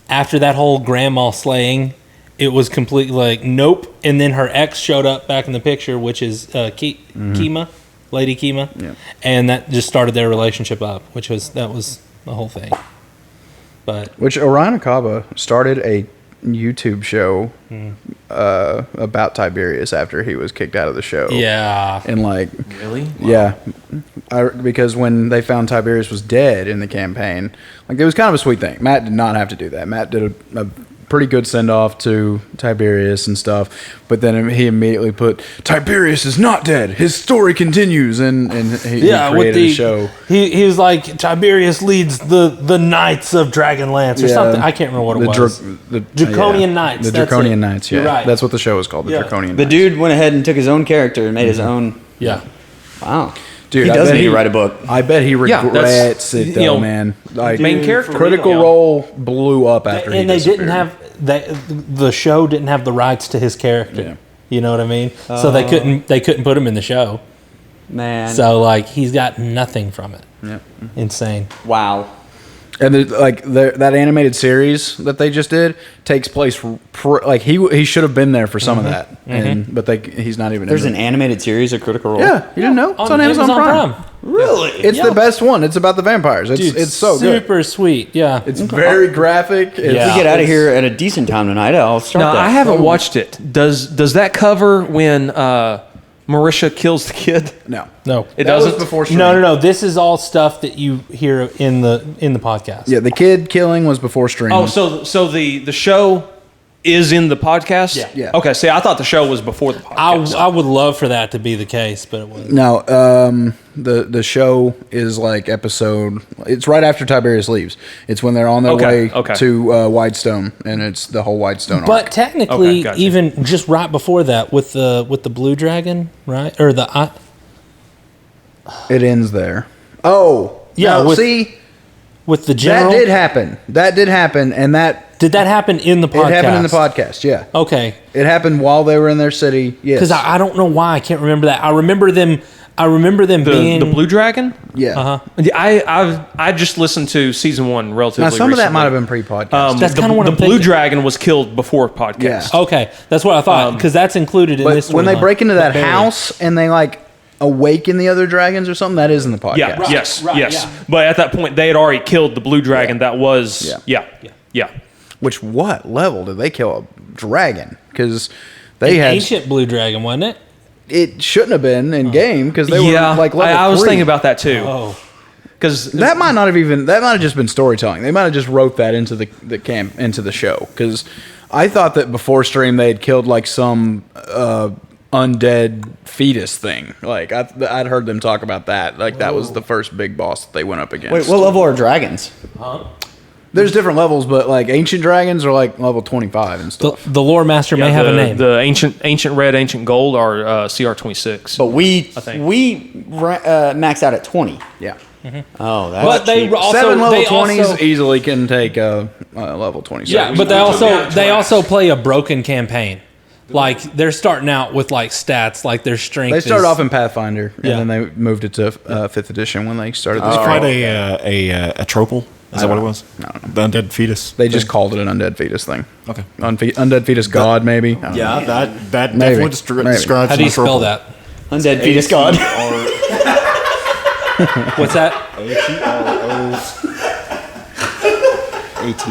B: after that whole grandma slaying, it was completely like, nope. And then her ex showed up back in the picture, which is Kima, Lady Kima.
C: Yeah.
B: And that just started their relationship up, that was the whole thing. But
C: Which Orion Akaba started a YouTube show about Tiberius after he was kicked out of the show.
B: yeah.
C: And like,
F: Really?
C: yeah, because when they found Tiberius was dead in the campaign, like it was kind of a sweet thing. Matt did not have to do that. Matt did a pretty good send off to Tiberius and stuff, but then he immediately put Tiberius is not dead. His story continues, and he
B: Yeah, with
C: created
B: the
C: a show.
B: he was like Tiberius leads the Knights of Dragonlance or
C: Yeah.
B: something. I can't remember what it was.
C: The
B: Draconian Knights,
C: The
B: that's
C: Draconian
B: it.
C: Knights. Yeah,
B: You're right.
C: that's what the show is called. The
B: Yeah.
C: Draconian.
E: The
C: Knights.
E: dude went ahead and took his own character and made his own.
B: Yeah.
E: Wow.
C: Dude,
E: he
C: I
E: does
C: bet
E: need to write a book.
C: I bet he
F: Yeah,
C: regrets
F: that's-
C: it
F: you
C: though,
F: know,
C: man. Like
F: main character,
C: Critical
F: yeah.
C: Role blew up after he
B: And they
C: disappeared.
B: didn't have the show didn't have the rights to his character.
C: Yeah.
B: You know what I mean? So they couldn't put him in the show.
E: Man.
B: So like he's got nothing from it.
C: Yeah.
B: Insane.
E: wow.
C: And that animated series that they just did takes place like he should have been there for some of that, but he's not even.
E: There's
C: in
E: an animated series of Critical Role.
C: Yeah, you didn't know? It's on Amazon Prime.
E: Really?
C: It's the best one. It's about the vampires. It's so good.
B: Super sweet. Yeah.
C: It's very graphic.
E: If we get out of here at a decent time tonight, I'll start
F: No,
E: that.
F: I haven't watched it. Does that cover when Marisha kills the kid?
C: No.
B: No.
F: It
C: That was
F: doesn't.
C: before Stream.
B: No. This is all stuff that you hear in the podcast.
C: Yeah, the kid killing was before Stream.
F: Oh, so the show is in the podcast?
C: Yeah.
F: Okay, see, I thought the show was before the podcast.
B: I would love for that to be the case, but it wasn't.
C: No, the show is like episode. It's right after Tiberius leaves. It's when they're on their way to Whitestone, and it's the whole Whitestone
B: But
C: arc.
B: technically,
F: Okay, gotcha.
B: even just right before that, with the blue dragon, right, or the
C: It ends there. Oh,
B: Yeah,
C: no,
B: with
C: see,
B: with the general.
C: that did happen. That did happen, and
B: Did that happen in the podcast?
C: it happened in the podcast. Yeah,
B: Okay,
C: it happened while they were in their city. Yes,
B: because I don't know why I can't remember that. I remember them being
F: the Blue Dragon?
C: yeah.
F: I just listened to season 1 relatively
C: Now some of that
F: recently.
C: might have been pre-podcast.
B: That's kinda what
F: the
B: I'm
F: Blue
B: thinking.
F: Dragon was killed before podcast.
C: Yeah.
B: Okay, that's what I thought because that's included in
C: but
B: this.
C: when they
B: storyline.
C: break into that
B: Barely.
C: house and they like awaken the other dragons or something, that is in the podcast.
F: Yeah, yes.
B: yeah.
F: But at that point, they had already killed the Blue Dragon. That was yeah.
C: Which what level did they kill a dragon? Because they had
B: ancient blue dragon, wasn't it?
C: it shouldn't have been in game because they were like level
F: I was
C: 3.
F: thinking about that too.
B: Oh,
F: Because
C: That might have just been storytelling. They might have just wrote that into the camp into the show because I thought that before Stream they had killed like some undead fetus thing. Like I'd heard them talk about that. Like that was the first big boss that they went up against.
E: Wait, what level are dragons?
C: There's different levels, but like ancient dragons are like level 25 and stuff.
B: the lore master may have a name.
F: The ancient red, ancient gold are CR26.
E: But we
F: think.
E: max out at 20.
C: Yeah.
E: Oh, that's
B: But they
E: cheap.
B: also
C: 7 level
B: they
C: 20s
B: also,
C: easily can take a level 27.
B: yeah, but they also play a broken campaign. Like they're starting out with like stats, like their strength.
C: They started
B: is-
C: off in Pathfinder, and
B: Yeah.
C: then they moved it to 5th edition when they started this.
D: It's quite a tropal. Is that what it was?
C: I don't know.
D: The undead fetus.
C: They just called it an undead fetus thing.
D: Okay.
C: Undead fetus god, maybe. I don't know.
D: Yeah, that
C: Maybe.
D: definitely
C: Maybe.
D: describes.
B: How do you
D: my
B: spell
D: tropal.
B: that?
E: Undead fetus god.
B: What's that?
D: AT.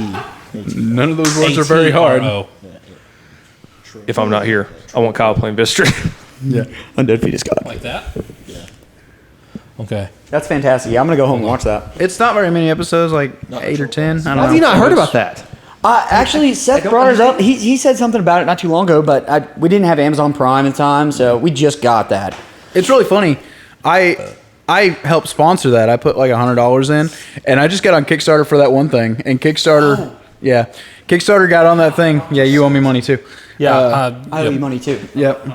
C: None of those words are very hard.
B: ATRO.
F: If I'm not here, I want Kyle playing Vistra.
E: Undead fetus god.
B: Like that? Yeah. Okay.
E: That's fantastic. Yeah, I'm gonna go home and watch that.
C: It's not very many episodes, like 8 or 10. I don't know.
F: Have you not heard about that?
E: Actually, Seth brought it up. He said something about it not too long ago, but we didn't have Amazon Prime in time, so we just got that.
C: It's really funny. I helped sponsor that. I put like $100 in, and I just got on Kickstarter for that one thing. And Kickstarter, yeah, Kickstarter got on that thing. Yeah, you owe me money too.
B: Yeah.
E: I owe you money too.
C: Yep.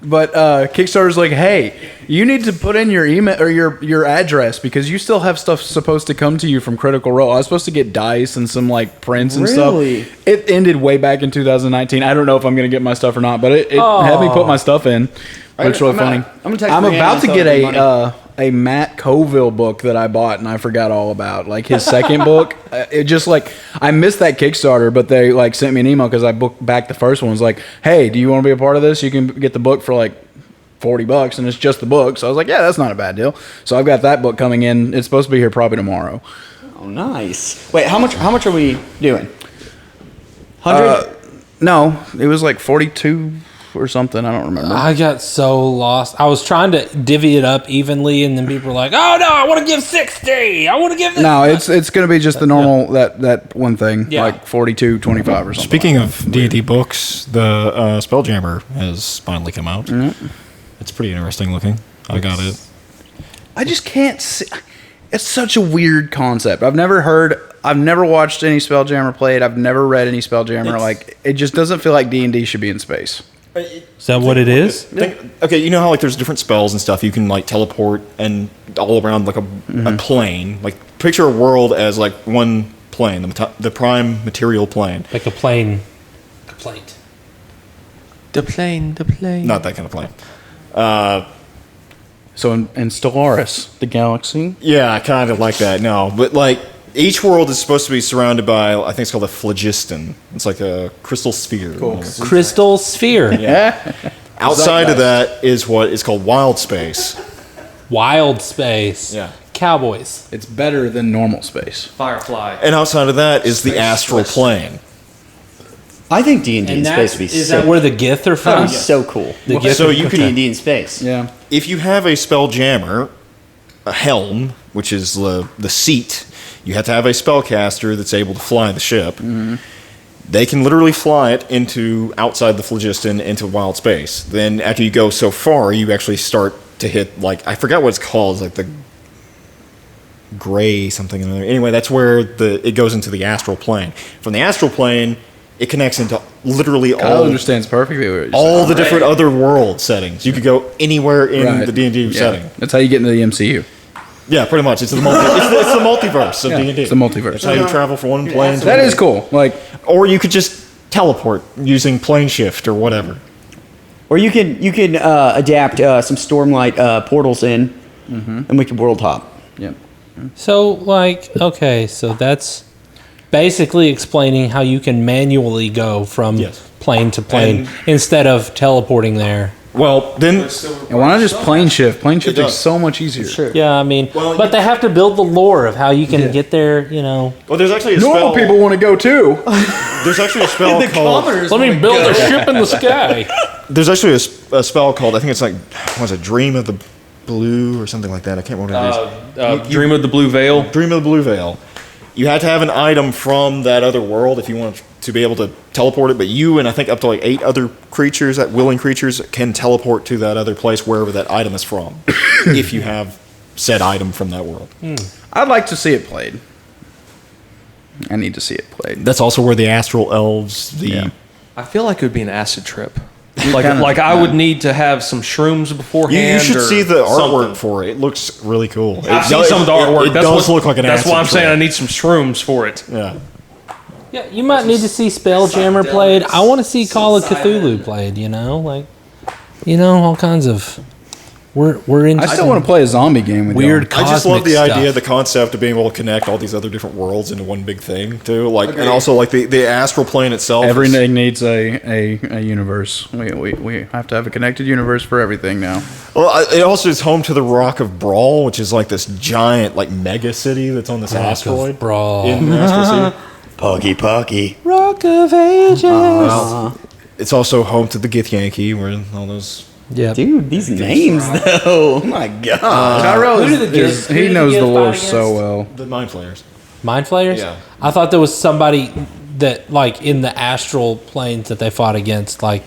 C: But Kickstarter's like, hey, you need to put in your email or your address because you still have stuff supposed to come to you from Critical Role. I was supposed to get dice and some like prints and
E: Really?
C: stuff. It ended way back in 2019. I don't know if I'm gonna get my stuff or not, but it had me put my stuff in. It's really funny.
E: I'm gonna text
C: I'm
E: Brianna
C: about
E: and
C: to
E: tell
C: get
E: her money.
C: a Matt Colville book that I bought and I forgot all about. Like his second book. It just like I missed that Kickstarter, but they like sent me an email because I booked back the first one. It's like, hey, do you want to be a part of this? You can get the book for like $40 and it's just the book. So I was like, yeah, that's not a bad deal. So I've got that book coming in. It's supposed to be here probably tomorrow.
E: Oh, nice. Wait, how much are we doing? 100?
C: No, it was like 42 or something. I don't remember.
B: I got so lost. I was trying to divvy it up evenly, and then people were like, "Oh no, I want to give 60. I want to give this."
C: No, it's going to be just the normal that one thing,
B: Yeah.
C: like 42, 25 or something.
D: Speaking of D&D books, the Spelljammer has finally come out. It's pretty interesting looking. I got it.
C: I just can't see. It's such a weird concept. I've never watched any Spelljammer played. I've never read any Spelljammer. Like it just doesn't feel like D&D should be in space.
B: Is that what it is?
D: Okay, you know how like there's different spells and stuff you can like teleport and all around like a plane. Like picture a world as like one plane, the prime material plane.
B: Like a plane complaint.
F: The plane.
D: Not that kind of plane.
C: So in Stellaris, the galaxy.
D: Yeah, kind of like that. No, but like Each world is supposed to be surrounded by, I think it's called a phlogiston. It's like a crystal sphere. Cool.
B: Crystal sphere.
D: Outside of that is what is called wild space.
B: Wild space.
D: Yeah.
B: Cowboys.
C: It's better than normal space.
F: Firefly.
D: And outside of that is the astral plane.
E: I think D&D in
B: And
E: space would be
B: is
E: sick.
B: that where the Gith are
E: That
B: from?
E: would be so cool.
B: The Gith
D: So
B: are-
D: you could,
E: D&D in space.
C: Yeah.
D: if you have a spell jammer, a helm, which is the seat, you have to have a spellcaster that's able to fly the ship. They can literally fly it into outside the phlogiston into wild space. Then after you go so far, you actually start to hit, like, I forgot what it's called, it's like the gray something or other. Anyway, that's where it goes into the astral plane. From the astral plane, it connects into literally
C: Kyle understands perfectly what you're
D: all
C: saying.
D: the different other world settings. You could go anywhere in the D&D
C: Yeah.
D: setting.
C: That's how you get into the MCU.
D: Yeah, pretty much. It's the it's the multiverse of
C: Yeah,
D: D&D.
C: it's the multiverse.
D: It's how you travel from one plane to
C: That
D: another.
C: is cool. Like,
D: Or you could just teleport using plane shift or whatever.
E: Or you can adapt some Stormlight portals in, and we could world hop.
C: yeah.
B: So, like, okay, so that's basically explaining how you can manually go from
D: Yes.
B: plane to plane
D: And-
B: instead of teleporting there.
D: Well, then
C: And why not just plane shift? Plane shift is
D: does.
C: so much easier.
E: Sure.
B: Yeah, I mean,
D: Well,
B: but
D: you-
B: they have to build the lore of how you can get there, you know.
D: well, there's actually a
C: Normal
D: spell.
C: people want to go too.
D: There's actually a spell called.
B: Let me build a ship in the sky.
D: There's actually a spell called. I think it's like what was it? Dream of the Blue or something like that. I can't remember what it is.
F: Dream of the Blue Veil.
D: Dream of the Blue Veil. You had to have an item from that other world if you wanted to be able to teleport it, but you and I think up to like 8 other creatures, that willing creatures, can teleport to that other place wherever that item is from, if you have said item from that world.
C: I'd like to see it played. I need to see it played.
D: That's also where the astral elves,
C: Yeah.
F: I feel like it would be an acid trip.
C: Kinda-
F: Like I would need to have some shrooms beforehand.
D: you should
F: or
D: see the artwork
F: something.
D: for it. It looks really cool.
F: I've
D: It
F: seen
D: does-
F: some of the artwork.
D: It
F: That's
D: does
F: what-
D: look like an
F: That's
D: acid
F: why I'm saying I
D: trip.
F: need some shrooms for it.
D: Yeah.
B: Yeah, you might need to see Spelljammer played. I want to see Call of Cthulhu played, you know? Like, you know, all kinds of... We're into
C: I still want to play a zombie game with
B: weird
C: y'all.
D: I just love
B: cosmic
D: the idea,
B: stuff.
D: the concept of being able to connect all these other different worlds into one big thing too. Like, and also like the astral plane itself.
C: Everything needs a universe. We have to have a connected universe for everything now.
D: It also is home to the Rock of Brawl, which is like this giant like mega city that's on this
B: Rock of
D: asteroid.
B: Brawl.
D: In the astral sea.
E: Puggy.
B: Rock of Ages.
D: It's also home to the Githyanki, where all those.
B: Yeah.
E: Dude, these names though. Oh my god.
C: Tyrell
B: who do the
C: is,
B: Gith- who
C: he
B: do the
C: knows the
B: Gith
C: lore
B: fight
C: so
B: against?
C: well.
D: The Mind Flayers.
B: Mind Flayers?
D: Yeah.
B: I thought there was somebody that, like, in the astral planes that they fought against, like,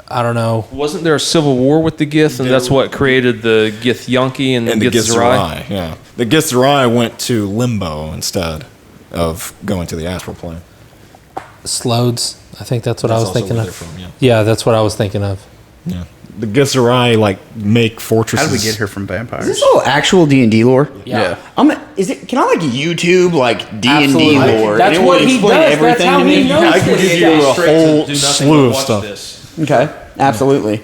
B: I don't know.
F: Wasn't there a civil war with the Gith, and that's what created the Githyanki and,
D: And the
F: Githzerai?
D: Githzerai, yeah. The Githzerai went to Limbo instead of going to the astral plane.
B: Slodes. I think that's what I
D: That's
B: was
D: also
B: thinking
D: where
B: of.
D: they're from, yeah.
B: Yeah, that's what I was thinking of.
D: Yeah. The Githzerai like make fortresses.
C: How did we get here from vampires?
E: Is this all actual D&D lore?
C: Yeah.
E: Can I like YouTube like D&D
B: Absolutely.
E: lore?
B: That's
E: and it
B: what
E: will
B: he
E: explain
B: does.
E: everything
B: That's how
E: to
B: he
E: me?
B: knows
D: I can
B: this
D: give you
B: stuff.
D: a whole slew of stuff.
E: Okay, absolutely.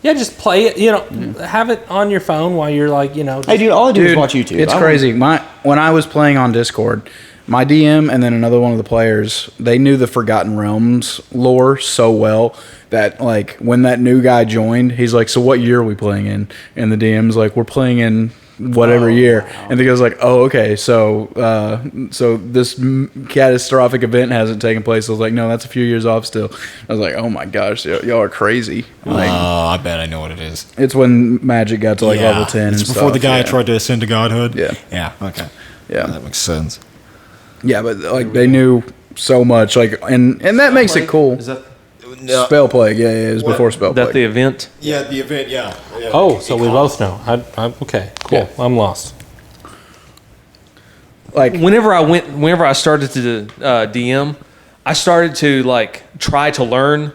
B: Yeah, just play it. You know, have it on your phone while you're like, you know.
E: Hey, dude, all I do is watch YouTube.
C: It's
E: I don't-
C: crazy. When I was playing on Discord, my DM and then another one of the players, they knew the Forgotten Realms lore so well that like when that new guy joined, he's like, "So what year are we playing in?" And the DM's like, "We're playing in whatever year." And the guy's like, "Oh, okay. So this catastrophic event hasn't taken place." I was like, "No, that's a few years off still." I was like, "Oh my gosh, y'all are crazy." Like,
D: I bet I know what it is.
C: it's when Magic got to like level 10
D: It's
C: and
D: before
C: stuff.
D: the guy
C: yeah.
D: tried to ascend to godhood.
C: Yeah.
D: Yeah. Okay.
C: Yeah.
D: That makes sense.
C: Yeah, but like they knew so much, like and that makes it cool.
F: Is that
C: Spell Plague, yeah, it was before Spell
F: that
C: Plague.
F: the event?
D: Yeah, the event. Yeah.
B: Oh, so we both know. Okay, cool.
C: Yeah.
B: I'm lost.
C: Like
F: Whenever I started to DM, I started to like try to learn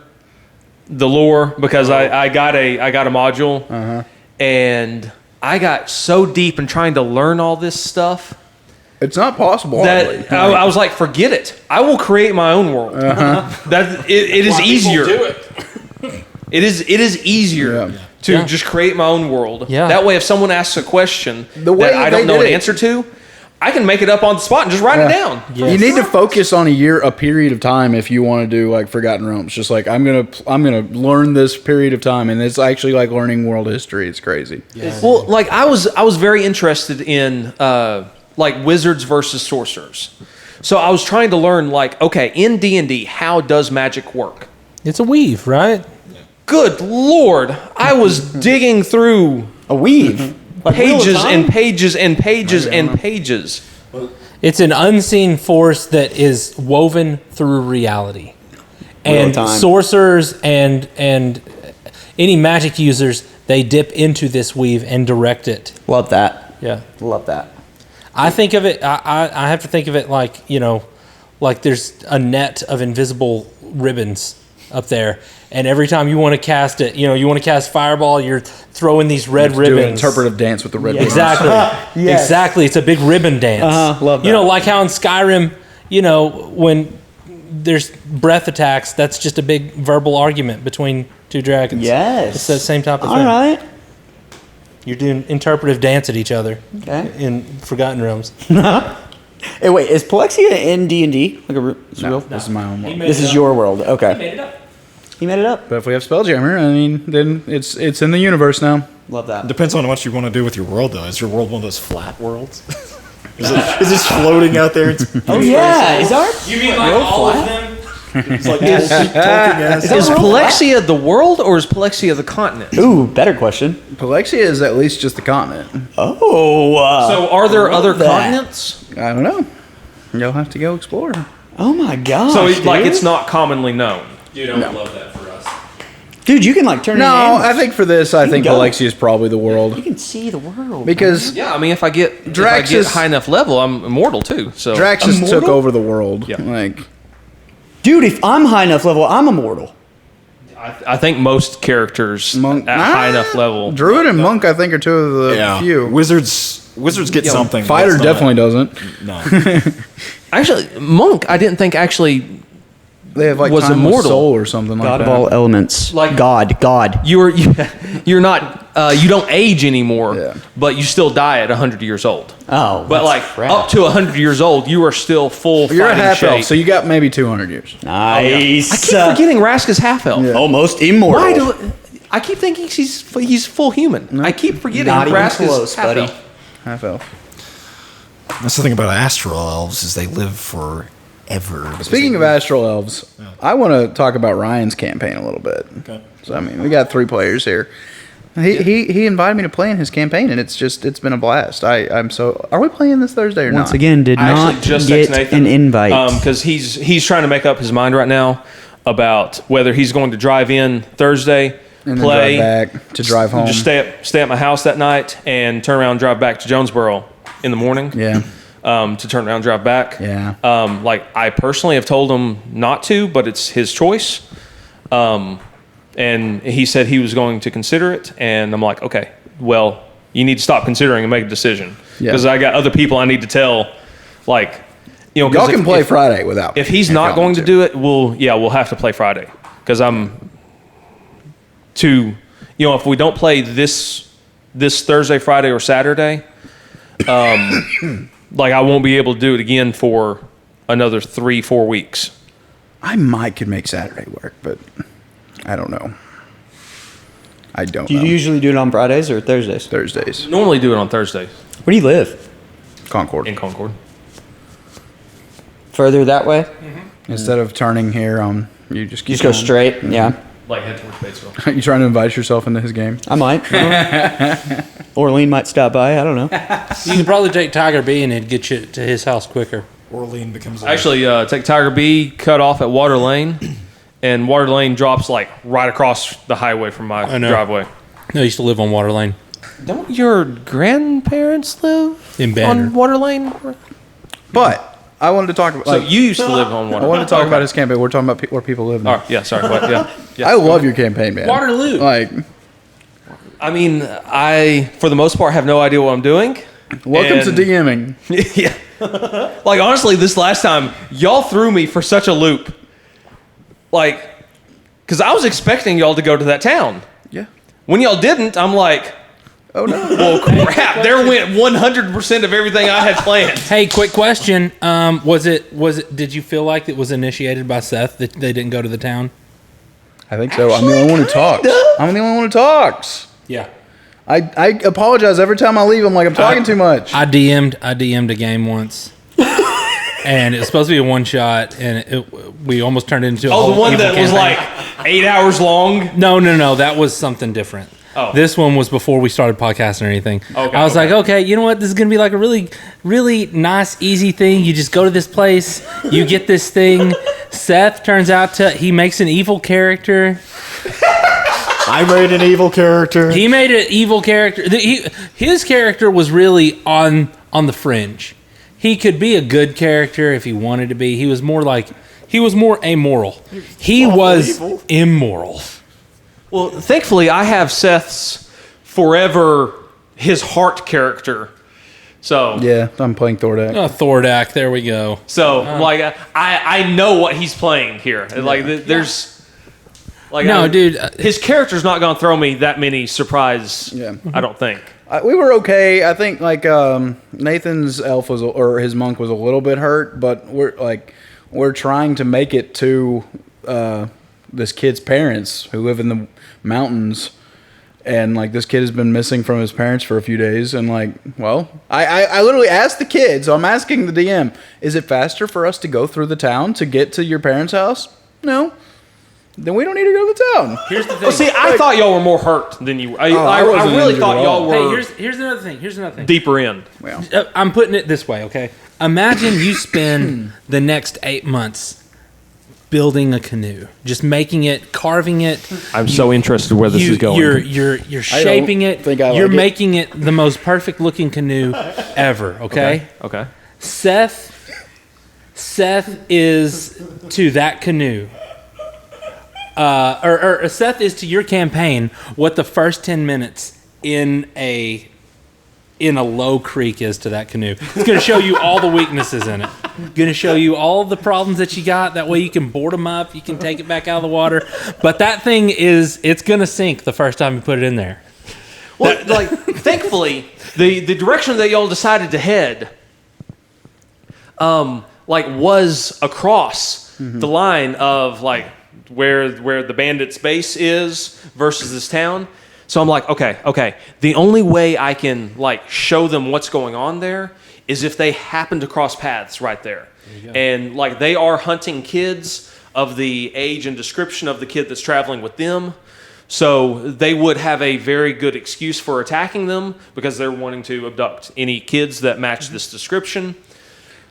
F: the lore because I got a module, and I got so deep in trying to learn all this stuff
C: it's not possible. hardly.
F: that I was like, forget it. I will create my own world. That it is easier. It is easier
C: Yeah.
F: to just create my own world.
B: Yeah.
F: That way, if someone asks a question
C: The way
F: that I
C: they
F: don't know
C: did
F: an
C: it-
F: answer to, I can make it up on the spot and just write it down.
C: You need to focus on a period of time if you want to do like Forgotten Realms. Just like I'm gonna learn this period of time, and it's actually like learning world history. It's crazy.
F: Well, like I was very interested in like wizards versus sorcerers. So I was trying to learn like, okay, in D&D, how does magic work?
B: It's a weave, right?
F: Good Lord, I was digging through
E: A weave. Like Wheel of
F: pages
E: Time?
F: and pages and pages and pages.
B: It's an unseen force that is woven through reality.
E: Wheel of
B: And
E: Time.
B: sorcerers and any magic users, they dip into this weave and direct it.
E: Love that.
B: Yeah.
E: Love that.
B: I think of it, I have to think of it like, like there's a net of invisible ribbons up there. And every time you want to cast it, you want to cast Fireball, you're throwing these red
C: Do an
B: ribbons.
C: interpretive dance with the red.
B: Exactly.
E: Yes.
B: Exactly. It's a big ribbon dance.
E: Love that.
B: Like how in Skyrim, when there's breath attacks, that's just a big verbal argument between two dragons.
E: Yes.
B: It's the same type of
E: All
B: thing.
E: right.
B: You're doing interpretive dance at each other
E: Okay.
B: in Forgotten Realms.
E: Hey, wait. Is Palexia in D&D? Like it's
C: No,
E: real?
C: this is my own world.
E: This is your world. Okay.
B: Made it up.
E: He made it up.
C: But if we have Spelljammer, I mean, then it's in the universe now.
E: Love that.
D: Depends on what you want to do with your world, though. Is your world one of those flat worlds? is it just floating out there? It's
E: Oh yeah. Is our
B: You mean like all of them?
D: It's like talking ass.
F: Is Palexia the world or is Palexia the continent?
E: Ooh, better question.
C: Palexia is at least just the continent.
E: Oh.
F: So are there other
E: that.
F: continents?
C: I don't know. You'll have to go explore.
E: Oh my gosh.
F: So
E: dude.
F: it's not commonly known.
B: Dude, I would love that for us.
E: Dude, you can like turn.
C: No,
E: your name.
C: I think for this, I think
E: go.
C: Palexia is probably the
E: You
C: world
E: can see the world.
C: because
F: Yeah, I mean, if I get
C: Drax
F: high enough level, I'm immortal too. So
C: Drax just
E: Immortal?
C: took over the world.
F: Yeah.
C: Like
E: dude, if I'm high enough level, I'm immortal.
F: I think most characters
C: Monk-
F: at high enough level.
C: Druid and Monk, I think, are two of the few.
D: Wizards get something.
C: Fighter
D: that's not-
C: definitely doesn't.
D: No.
F: Actually, Monk, I didn't think actually
C: They have like
F: Was
C: timeless
F: immortal.
C: soul or something like
E: God
C: that.
E: of all elements.
F: Like-
E: God.
F: you're not you don't age anymore,
C: Yeah.
F: but you still die at 100 years old.
E: Oh,
F: But
E: that's
F: like
E: crap.
F: up to 100 years old, you are still full
C: You're a
F: fighting
C: half
F: shape.
C: elf, so you got maybe 200 years.
E: Nice.
F: I keep forgetting Raska's half elf.
E: Almost immortal.
F: Why do I keep thinking he's full human? I keep forgetting
E: Not even
F: Raska's
E: close,
F: half
E: buddy.
F: elf.
C: Half elf.
D: That's the thing about astral elves is they live forever.
C: Speaking of astral elves, I want to talk about Ryan's campaign a little bit.
D: Okay.
C: So I mean, we got 3 players here. He invited me to play in his campaign, and it's been a blast. I'm so. Are we playing this Thursday or
E: Once
C: not?
E: again, did
F: I
E: not
F: actually just
E: get
F: texted Nathan
E: an invite.
F: because he's trying to make up his mind right now about whether he's going to drive in Thursday,
C: and then
F: play,
C: drive back to drive home.
F: just stay at my house that night, and turn around and drive back to Jonesboro in the morning.
C: Yeah.
F: To turn around and drive back.
C: Yeah.
F: Like I personally have told him not to, but it's his choice. And he said he was going to consider it, and I'm like, okay, well, you need to stop considering and make a decision
C: Yeah.
F: because I got other people I need to tell. Like, you know, 'cause
C: Y'all can play Friday without.
F: If he's
C: me,
F: not
C: y'all
F: going
C: want
F: to do it, we'll have to play Friday because if we don't play this Thursday, Friday, or Saturday, like I won't be able to do it again for another 3-4 weeks.
C: I might could make Saturday work, but I don't know. I don't
E: Do you
C: know.
E: usually do it on Fridays or Thursdays?
C: Thursdays.
F: Normally do it on Thursdays
E: Where do you live?
C: Concord.
F: in Concord.
E: Further that way?
C: Instead of turning here on, you just keep
E: You just go
C: going.
E: straight? Yeah.
F: Like head towards Batesville.
C: You trying to invite yourself into his game?
E: I might. Orlean might stop by. I don't know.
B: You could probably take Tiger B and it'd get you to his house quicker.
D: Orlean becomes a
F: Actually, take Tiger B, cut off at Water Lane, and Water Lane drops like right across the highway from my
B: I know.
F: driveway.
B: I used to live on Water Lane
F: Don't your grandparents live
B: in
F: on
B: Banner.
F: Water Lane?
C: But I wanted to talk about.
F: So you used to live on Water
C: I
F: Lane.
C: wanted to talk about his campaign. We're talking about where people live now.
F: All right, yeah, sorry. What, yeah.
C: I love your campaign, man.
B: Waterloo.
C: Like,
F: I mean, I, for the most part, have no idea what I'm doing.
C: welcome to
F: And-
C: DMing.
F: Yeah. Like, honestly, this last time, y'all threw me for such a loop. Like, because I was expecting y'all to go to that town.
C: Yeah.
F: When y'all didn't, I'm like,
C: Oh no.
F: Well, crap! There went 100% of everything I had planned.
B: Hey, quick question. Was it? Did you feel like it was initiated by Seth that they didn't go to the town?
C: I think so. I'm the only one who talks. I'm the only one who talks.
B: Yeah.
C: I apologize every time I leave. I'm like, I'm talking too much.
B: I DM'd a game once, and it was supposed to be a one shot, and we almost turned it into a
F: Oh,
B: whole
F: the one
B: evil
F: that was
B: campaign.
F: like 8 hours long.
B: No, that was something different.
F: Oh.
B: This one was before we started podcasting or anything.
F: Okay,
B: I was like, okay, you know what? This is going to be like a really, really nice, easy thing. You just go to this place, you get this thing. Seth turns out he makes an evil character.
D: I made an evil character.
B: He made an evil character. His character was really on the fringe. He could be a good character if he wanted to be. He was more amoral. He was
D: evil.
B: immoral.
F: Well, thankfully, I have Seth's forever his heart character. So
C: Yeah, I'm playing Thordak.
B: Oh, Thordak, there we go.
F: So like I know what he's playing here. Like there's like
B: No, dude.
F: his character's not gonna throw me that many surprise.
C: Yeah.
F: I don't think.
C: We were okay. I think like Nathan's elf or his monk was a little bit hurt, but we're trying to make it to this kid's parents who live in the mountains, and like this kid has been missing from his parents for a few days, and like, well, I literally asked the kid, so I'm asking the DM, is it faster for us to go through the town to get to your parents' house? No. Then we don't need to go to the town.
B: Here's the thing.
F: Well, see, I thought y'all were more hurt than you. I
C: wasn't
F: really
C: injured
F: thought
C: at
F: y'all
C: all.
F: were.
B: Hey, here's another thing.
F: Deeper in.
C: Well,
B: I'm putting it this way, okay? Imagine you spend the next 8 months building a canoe, just making it, carving it.
F: I'm so interested where this is going.
B: You're shaping it.
C: think I like
B: you're
C: it.
B: making it the most perfect looking canoe ever. Okay.
F: Okay.
B: Seth is to that canoe. Or Seth is to your campaign what the first 10 minutes in a low creek is to that canoe. It's going to show you all the weaknesses in it. Going to show you all the problems that you got. That way you can board them up. You can take it back out of the water. But that thing it's going to sink the first time you put it in there.
F: Well, like thankfully, the direction that y'all decided to head, was across the line of like where the bandits' base is versus this town. So I'm like, okay. The only way I can like show them what's going on there is if they happen to cross paths right there. And like they are hunting kids of the age and description of the kid that's traveling with them. So they would have a very good excuse for attacking them because they're wanting to abduct any kids that match this description.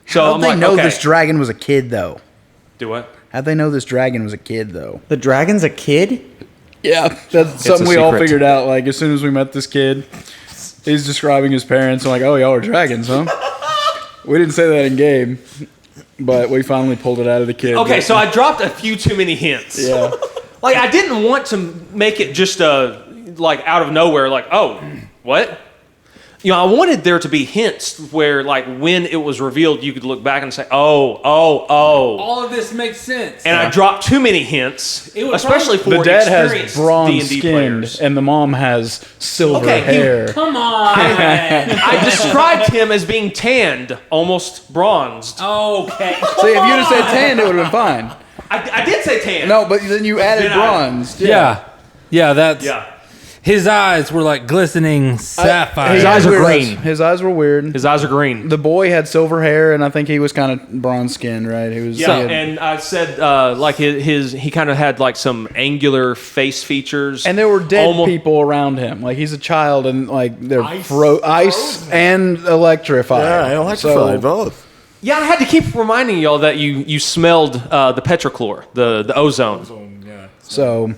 F: So
C: how'd
F: I'm
C: they
F: like,
C: know
F: okay.
C: this dragon was a kid though?
F: Do what?
C: How'd they know this dragon was a kid though?
E: The dragon's a kid?
C: Yeah, that's something we all
F: secret.
C: figured out. Like as soon as we met this kid, he's describing his parents. I'm like, oh, y'all are dragons, huh? We didn't say that in game, but we finally pulled it out of the kid.
F: Okay,
C: But-
F: so I dropped a few too many hints.
C: yeah,
F: Like I didn't want to make it just like out of nowhere. Like, oh, what? You know, I wanted there to be hints where, like, when it was revealed, you could look back and say, oh.
B: All of this makes sense.
F: And I dropped too many hints,
B: It would
F: especially for
C: the dad has
F: experienced
C: bronze
F: D&D
C: skin,
F: players.
C: and the mom has silver
F: Okay,
C: hair.
B: Come on.
F: I described him as being tanned, almost bronzed.
B: Okay.
C: See, if you'd have said tan, it would have been fine.
F: I did say tan.
C: No, but then you added
F: Did I?
C: bronze.
B: Yeah. That's
F: Yeah.
B: his eyes were like glistening sapphires.
F: His eyes are
C: weird.
F: green.
C: His eyes were weird.
F: His eyes are green.
C: The boy had silver hair, and I think he was kind of bronze skinned, right? He was.
F: Yeah,
C: he had-
F: and I said like he kind of had like some angular face features,
C: and there were dead
F: Almo-
C: people around him. Like he's a child, and like they're
D: Ice
C: ice and electrified.
D: Yeah, electrified
C: So,
D: both.
F: Yeah, I had to keep reminding y'all that you smelled the petrochlor, the ozone,
C: so,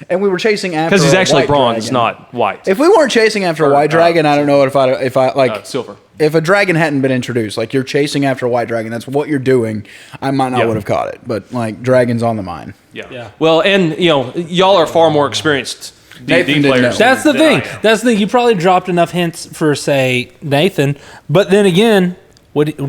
C: and we were chasing after
F: because he's
C: a
F: actually
C: white
F: bronze,
C: dragon.
F: not white.
C: If we weren't chasing after a white dragon, I don't know if I like
F: Silver.
C: if a dragon hadn't been introduced, like you're chasing after a white dragon, that's what you're doing. I might not
F: Yeah.
C: would have caught it, but like dragons on the mind.
F: Yeah. Well, and y'all are far more experienced
C: Nathan
F: D&D
C: didn't
F: players.
C: know.
B: That's the
F: than I
B: thing.
F: am.
B: That's the thing. You probably dropped enough hints for, say, Nathan. But then again,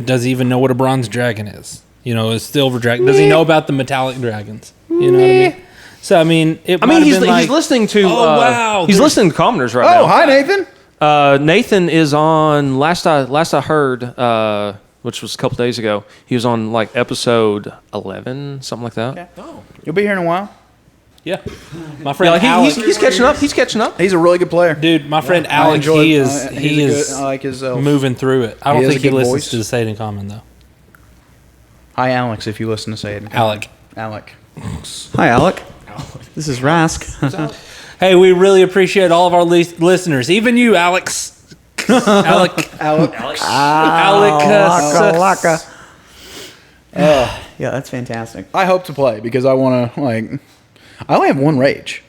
B: does he even know what a bronze dragon is? You know, a silver dragon. Does he know about the metallic dragons? You know what I mean? So I mean, it.
F: I mean,
B: might have
F: he's
B: been like,
F: he's listening to.
B: Oh, wow,
F: He's
B: there's-
F: listening to Commoners right
C: Oh,
F: now.
C: hi, Nathan.
F: Nathan is on last I heard, which was a couple days ago. He was on like episode 11, something like that.
C: You'll be here in a while.
B: Yeah, my
F: Yeah,
B: friend
F: like
B: Alec.
F: he's catching up. He's catching up.
C: He's a really good player.
B: Dude, my friend
C: I
B: Alec,
C: enjoy-
B: he is
C: he's a good-
B: is
C: I like his
B: moving through it. I
C: He
B: don't
C: has
B: think
C: a
B: he
C: good
B: listens
C: voice.
B: to the Say It in Common though.
C: Hi, Alex, if you listen to Say It.
B: Alec.
C: Alec.
E: Hi, Alec. This is Rask.
B: Hey, we really appreciate all of our listeners, even you, Alex. Alec. Alec.
E: Yeah, that's fantastic.
C: I hope to play because I want to, like, I only have one rage.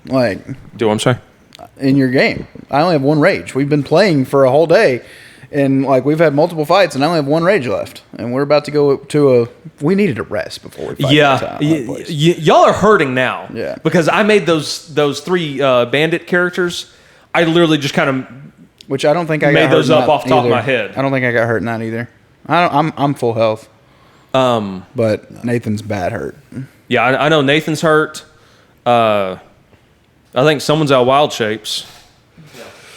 C: Like,
F: Do I'm sorry.
C: in your game. I only have one rage. We've been playing for a whole day, and like we've had multiple fights, and I only have one rage left. And we're about to go to a. We needed a rest before we fight.
F: Yeah, y'all are hurting now.
C: Yeah.
F: because I made those three bandit characters. I literally just kind of
C: Which I don't think I
F: Made
C: got hurt
F: those
C: in
F: up
C: that
F: off the top of
C: either.
F: my head.
C: I don't think I got hurt in that either. I'm full health, but Nathan's bad hurt.
F: yeah. I know Nathan's hurt. I think someone's out of wild shapes.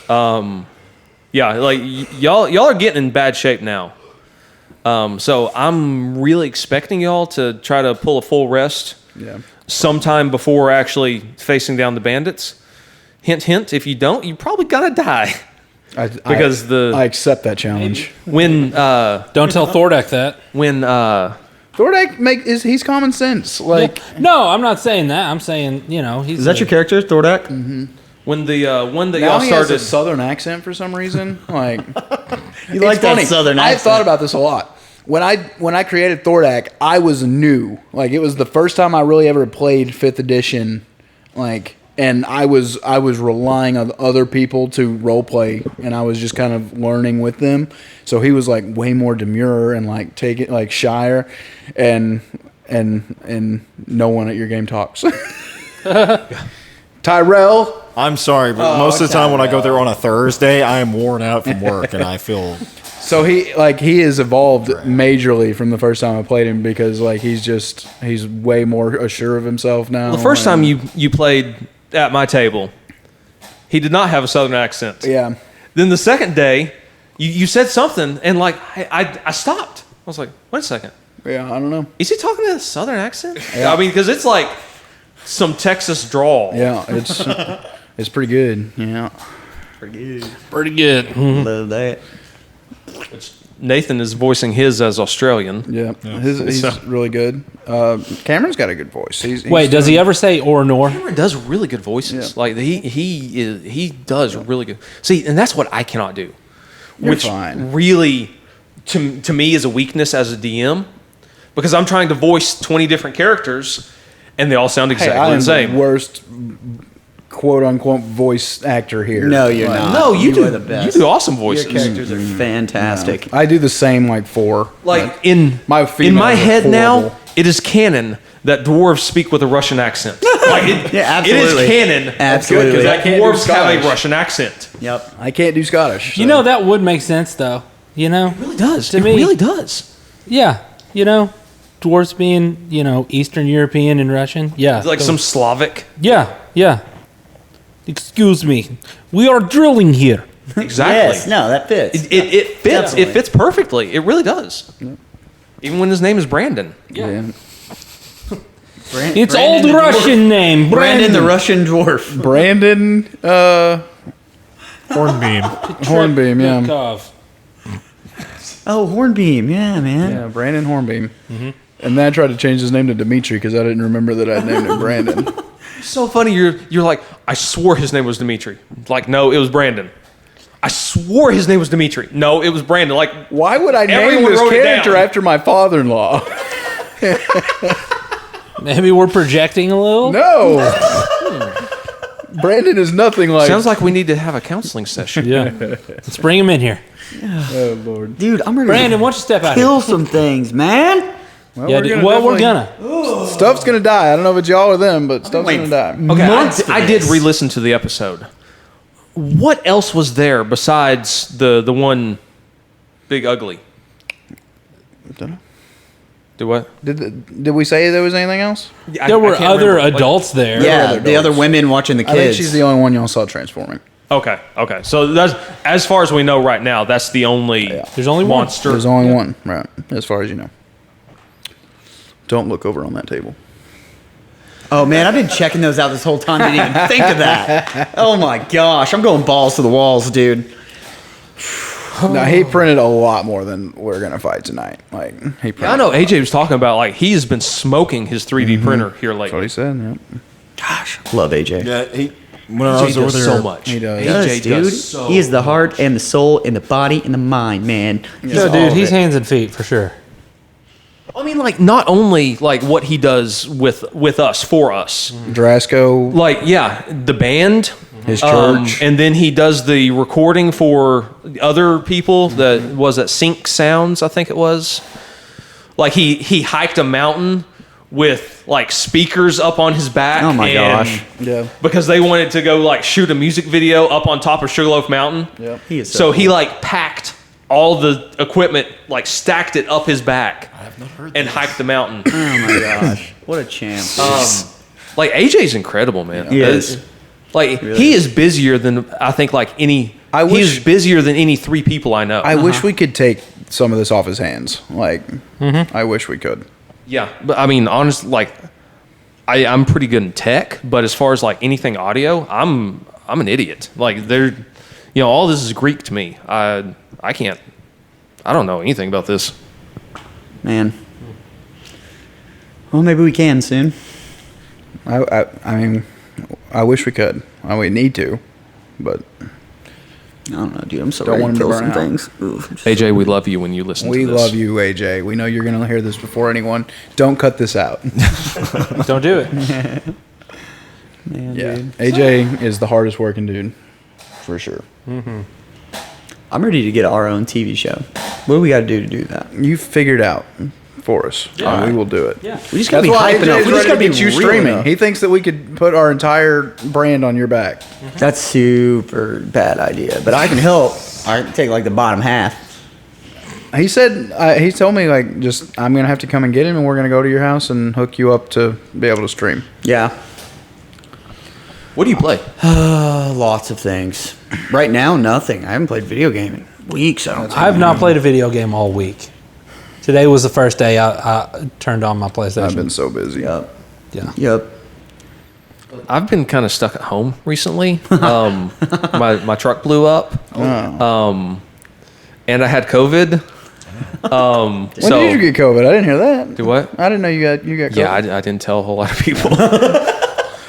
F: Yeah, like y'all are getting in bad shape now. So I'm really expecting y'all to try to pull a full rest
C: Yeah.
F: sometime before actually facing down the bandits. Hint, hint. If you don't, you're probably gonna die. Because
C: I accept that challenge.
F: When
B: Don't tell Thordek that.
C: Thordak he's common sense. Like
B: No, I'm not saying that. I'm saying, he's.
E: Is that your character, Thordak?
F: when the one that
C: now
F: y'all
C: he has
F: started.
C: a southern accent for some reason. Like
E: You like
C: it's
E: that
C: funny.
E: southern
C: I've
E: accent.
C: thought about this a lot. When I created Thordak, I was new. Like it was the first time I really ever played 5th edition. Like, and I was relying on other people to role play, and I was just kind of learning with them. So he was like way more demure and like shyer, and no one at your game talks. Tyrell.
D: I'm sorry, but most of the time when I go there on a Thursday, I am worn out from work, and I feel
C: So he has evolved majorly from the first time I played him because like he's way more assured of himself now.
F: The first time
C: and-
F: you played at my table, he did not have a southern accent.
C: yeah.
F: Then the second day, you said something, and like I stopped. I was like, wait a second,
C: Yeah, I don't know.
F: is he talking in a southern accent? I mean, because it's like some Texas drawl.
C: Yeah, it's pretty good. Yeah.
B: pretty good.
E: Love that.
F: Nathan is voicing his as Australian.
C: Yeah. He's
F: So-
C: really good. Cameron's got a good voice. He's
B: Wait, does he ever say or nor?
F: Cameron does really good voices.
C: Yeah.
F: Like he does really good. See, and that's what I cannot do.
C: You're
F: which
C: fine.
F: really to me is a weakness as a DM because I'm trying to voice 20 different characters and they all sound
C: Hey,
F: exactly
C: I am
F: the same.
C: the worst quote unquote voice actor here.
E: No, you're
C: Like,
E: not.
F: No, you
E: are the
F: do.
E: best.
F: You do awesome
E: Your
F: voices.
E: characters are fantastic.
C: I do the same like 4.
F: Like in
C: My
F: in
C: females
F: my
C: are
F: head now,
C: horrible.
F: it is canon that dwarves speak with a Russian accent. Like
E: Yeah,
F: It is
E: absolutely.
F: canon
E: Absolutely.
F: that
C: I can't do
F: dwarves have a
C: Scottish.
F: Russian accent.
E: Yep.
C: I can't do Scottish.
B: You know, that would make sense, though.
F: It really does.
B: To
F: it
B: me-
F: really does.
B: Yeah. Dwarves being, Eastern European and Russian. Yeah.
F: It's like some Slavic.
B: Yeah, yeah. Excuse me. We are drilling here.
F: Exactly.
E: Yes. No, that fits.
F: It fits.
E: Definitely.
F: It fits perfectly. It really does. Even when his name is Brandon.
C: Yeah.
B: It's
E: Brandon
B: old
E: the dwarf.
B: Russian name.
E: Brandon the Russian dwarf.
C: Brandon
D: hornbeam.
C: Hornbeam, yeah.
B: Kov.
E: Oh, Hornbeam. Yeah, man.
C: Yeah, Brandon Hornbeam. And then I tried to change his name to Dimitri because I didn't remember that I'd named him Brandon.
F: So funny. You're like, I swore his name was Dimitri. Like, no, it was Brandon. I swore his name was Dimitri. No, it was Brandon. Like,
C: Why would I name
F: Everyone
C: this
F: wrote it
C: character
F: down.
C: after my father-in-law?
B: Maybe we're projecting a little.
C: No. Brandon is nothing like.
F: sounds like we need to have a counseling session.
B: Yeah. Let's bring him in here.
C: Oh Lord.
E: Dude, I'm ready
B: Brandon,
E: to
B: why don't you step out
E: kill some things, man.
C: Well,
B: here? Yeah, we're
C: definitely-
B: gonna.
C: Stuff's gonna die. I don't know if it's y'all or them, but stuff's gonna die.
F: Okay,
E: Months for
F: I did
E: this.
F: re-listen to the episode. What else was there besides the one big ugly? Do what?
C: Did we say there was anything else?
B: There were other adults there.
E: Yeah,
C: other
E: the other
C: dogs.
E: women watching the
C: I think
E: kids.
C: she's the only one y'all saw transforming.
F: Okay. So that's as far as we know right now. That's the only
B: There's only one.
F: monster.
C: There's only one, right? As far as you know. Don't look over on that table.
E: Oh man, I've been checking those out this whole time. Didn't even think of that. Oh my gosh, I'm going balls to the walls, dude.
C: No, he printed a lot more than we're gonna fight tonight. Like he printed.
F: I know AJ was talking about like he has been smoking his 3D printer here
C: That's what
F: lately.
C: he said. Yep.
E: Gosh, love AJ.
D: Yeah, when I
F: AJ
D: was over
F: does
D: there,
F: so much.
C: He does.
E: He does,
F: AJ
E: dude.
F: does so
E: He is the heart and the soul and the body and the mind, man.
B: No,
E: all
B: dude,
E: of
B: he's
E: it.
B: hands and feet for sure.
F: I mean, like not only like what he does with us for us,
C: Drasco,
F: like yeah, the band,
C: his church.
F: and then he does the recording for other people. That was at Sync Sounds, I think it was. Like he hiked a mountain with like speakers up on his back.
E: Oh my
F: and-
E: gosh.
C: Yeah.
F: Because they wanted to go like shoot a music video up on top of Sugarloaf Mountain.
C: Yep.
E: He is
F: So he
E: cool.
F: like packed all the equipment, like stacked it up his back, and hiked the mountain.
E: Oh my gosh, what a champ.
F: Like AJ's incredible, man.
E: He is.
F: Like he is busier than I think like any.
C: I
F: he
C: wish-
F: is busier than any 3 people I know.
C: I wish we could take some of this off his hands. Like, I wish we could.
F: Yeah, but I mean, honestly, like I'm pretty good in tech, but as far as like anything audio, I'm an idiot. Like all this is Greek to me. I can't. I don't know anything about this.
E: Man. Well, maybe we can soon.
C: I mean, I wish we could. We need to, but
E: I don't know, dude. I'm so
C: Don't
E: ready
C: want
E: to
C: him
E: kill
C: to
E: some
C: burn out.
E: things. Oof, I'm just-
F: AJ, we love you when you listen
C: we
F: to this.
C: love you, AJ. We know you're going to hear this before anyone. Don't cut this out.
B: Don't do it.
E: Man,
C: Yeah,
E: dude.
C: AJ is the hardest working dude, for sure.
E: I'm ready to get our own TV show. What do we got to do that?
C: You figured out for us.
E: Yeah.
C: We will do it.
B: Yeah.
E: We just got to
C: That's
E: be
C: why
E: hyping
C: AJ
E: up.
C: is
E: We just
C: ready
E: got
C: to
E: to be
C: get you
E: real
C: streaming.
E: enough.
C: He thinks that we could put our entire brand on your back.
E: That's super bad idea, but I can help. I can take like the bottom half.
C: He said he told me like just I'm gonna have to come and get him, and we're gonna go to your house and hook you up to be able to stream.
E: Yeah.
F: What do you play?
E: Lots of things. Right now, nothing. I haven't played video game in weeks. I don't
B: I have not played a video game all week. Today was the first day I turned on my PlayStation.
C: I've been so busy.
E: Yep.
B: Yeah.
E: Yep.
F: I've been kind of stuck at home recently. My truck blew up, and I had COVID.
C: When did you get COVID? I didn't hear that.
F: Do what?
C: I didn't know you got COVID.
F: Yeah, I didn't tell a whole lot of people.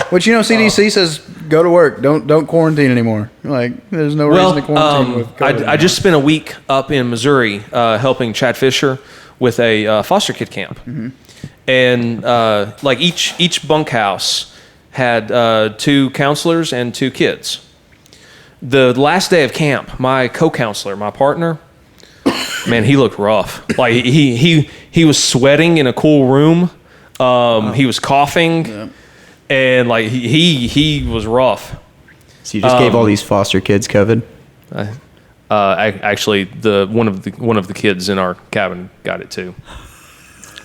C: But CDC says go to work. Don't quarantine anymore. Like there's no reason to quarantine with COVID.
F: I just spent a week up in Missouri helping Chad Fisher with a foster kid camp, and like each bunkhouse had 2 counselors and 2 kids. The last day of camp, my co-counselor, my partner, man, he looked rough. Like he was sweating in a cool room. He was coughing, and like he was rough.
E: So you just gave all these foster kids COVID?
F: Actually, one of the kids in our cabin got it too.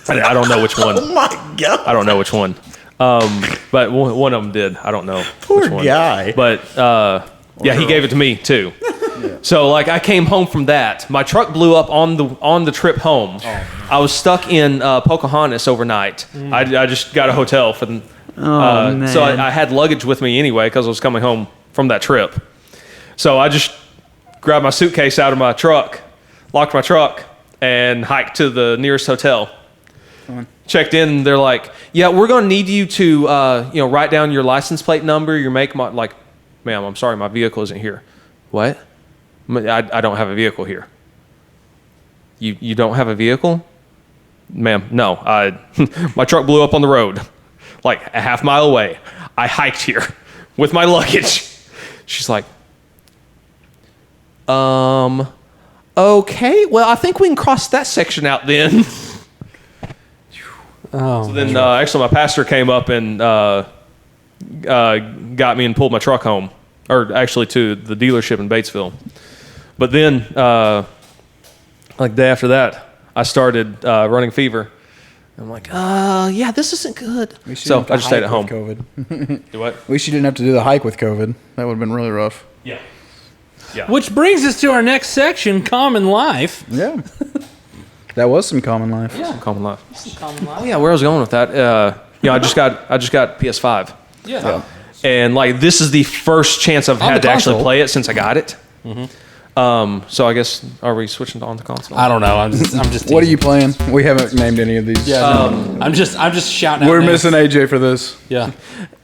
F: I don't know which one.
E: Oh my god!
F: I don't know which one. But one of them did. I don't know.
E: Poor
F: which one.
E: guy.
F: But yeah, he gave it to me too. So like I came home from that. My truck blew up on the trip home. I was stuck in Pocahontas overnight. I just got a hotel for the.
E: man.
F: So I had luggage with me anyway because I was coming home from that trip. So I just grabbed my suitcase out of my truck, locked my truck, and hiked to the nearest hotel. Checked in, and they're like, "Yeah, we're going to need you to, write down your license plate number, your make." Like, ma'am, I'm sorry, my vehicle isn't here. What? I don't have a vehicle here. You don't have a vehicle, ma'am? No, my truck blew up on the road, like a half mile away. I hiked here with my luggage. She's like, okay, well, I think we can cross that section out then.
B: Oh,
F: So then, actually, my pastor came up and got me and pulled my truck home, or actually to the dealership in Batesville. But then, like the day after that, I started running fever, I'm like, yeah, this isn't good. So I just stayed at home.
C: COVID.
F: Do what?
C: At least you didn't have to do the hike with COVID. That would have been really rough.
F: Yeah. Yeah.
B: Which brings us to our next section, Common Life.
C: Yeah. That was some common life.
F: Some common life.
B: Common Life.
F: Oh yeah, where I was going with that? I just got PS5,
B: Yeah.
F: and like this is the first chance I've
B: On
F: had
B: the
F: to actually
B: console.
F: play it since I got it. So I guess are we switching to on the console?
B: I don't know. I'm just.
C: What are
B: teasing.
C: you playing? We haven't named any of these.
B: I'm just shouting.
C: We're
B: out names.
C: missing AJ for this.
B: Yeah.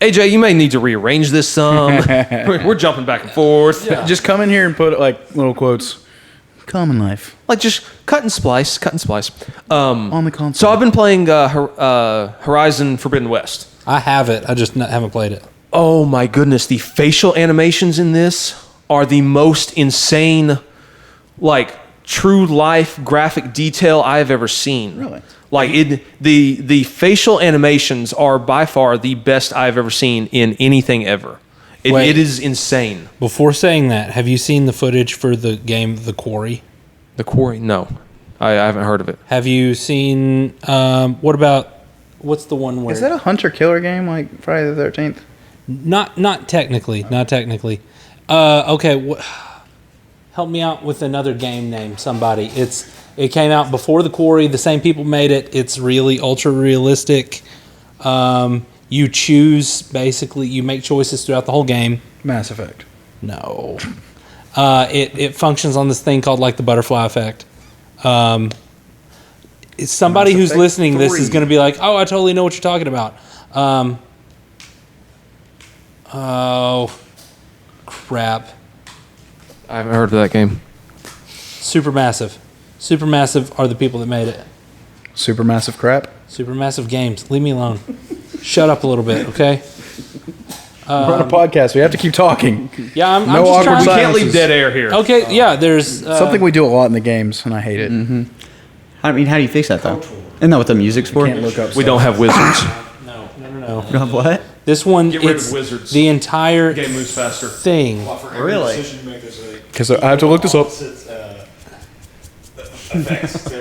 F: AJ, you may need to rearrange this some. we're jumping back and forth.
B: Yeah.
C: Just come in here and put like little quotes. Common life
F: Like just cut and splice.
C: on the console.
F: So I've been playing Horizon Forbidden West.
B: I have it. I just haven't played it.
F: Oh my goodness, the facial animations in this are the most insane, like true life graphic detail I have ever seen.
C: Really?
F: Like the facial animations are by far the best I've ever seen in anything ever.
B: Wait.
F: It is insane.
B: Before saying that, have you seen the footage for the game The Quarry?
F: The Quarry? No, I haven't heard of it.
B: Have you seen? What's the one where?
C: Is that a hunter killer game like Friday the 13th?
B: Not technically. Not technically. Okay. Help me out with another game name. Somebody. It came out before The Quarry. The same people made it. It's really ultra realistic. You choose, basically, you make choices throughout the whole game.
C: Mass Effect.
B: No. It functions on this thing called like the butterfly effect. It's somebody
C: Mass
B: who's
C: Effect
B: listening to this is
C: 3.
B: going to be like, oh, I totally know what you're talking about. Oh, crap.
F: I haven't heard of that game.
B: Supermassive. Supermassive are the people that made it.
C: Supermassive crap.
B: Supermassive Games. Leave me alone. Shut up a little bit, okay?
C: We're on a podcast. We have to keep talking.
B: Yeah, I'm
C: No
B: just
C: awkward
B: trying
F: We
B: to...
F: can't leave
C: Silences.
F: dead air here.
B: Okay, yeah, there's...
C: Something we do a lot in the games, and I hate it.
E: I mean, how do you fix that though? Isn't that what the music's for?
C: Can't look up.
F: We don't have wizards.
B: No.
E: You don't have what?
B: This one,
F: Get rid of
B: it's
F: wizards.
B: the entire
F: Game moves faster.
B: thing.
E: Really?
C: Because I have to look this up.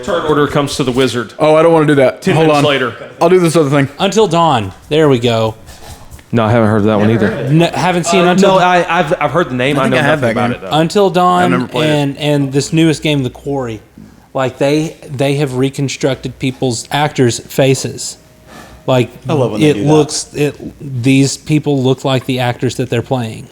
F: Turn order comes to the wizard.
C: Oh, I don't want to do that.
F: 10
C: Hold
F: minutes
C: on.
F: later.
C: I'll do this other thing.
B: Until Dawn. There we go.
F: No, I haven't heard of that one either.
B: Haven't seen Until
F: No, I've heard the name. I,
C: think
F: know
C: I have
F: nothing
C: that
F: about
C: game.
F: it though.
B: Until Dawn
C: never played
B: and this newest game, The Quarry. Like they have reconstructed people's actors' faces. Like
E: I love when they do that.
B: These people look like the actors that they're playing.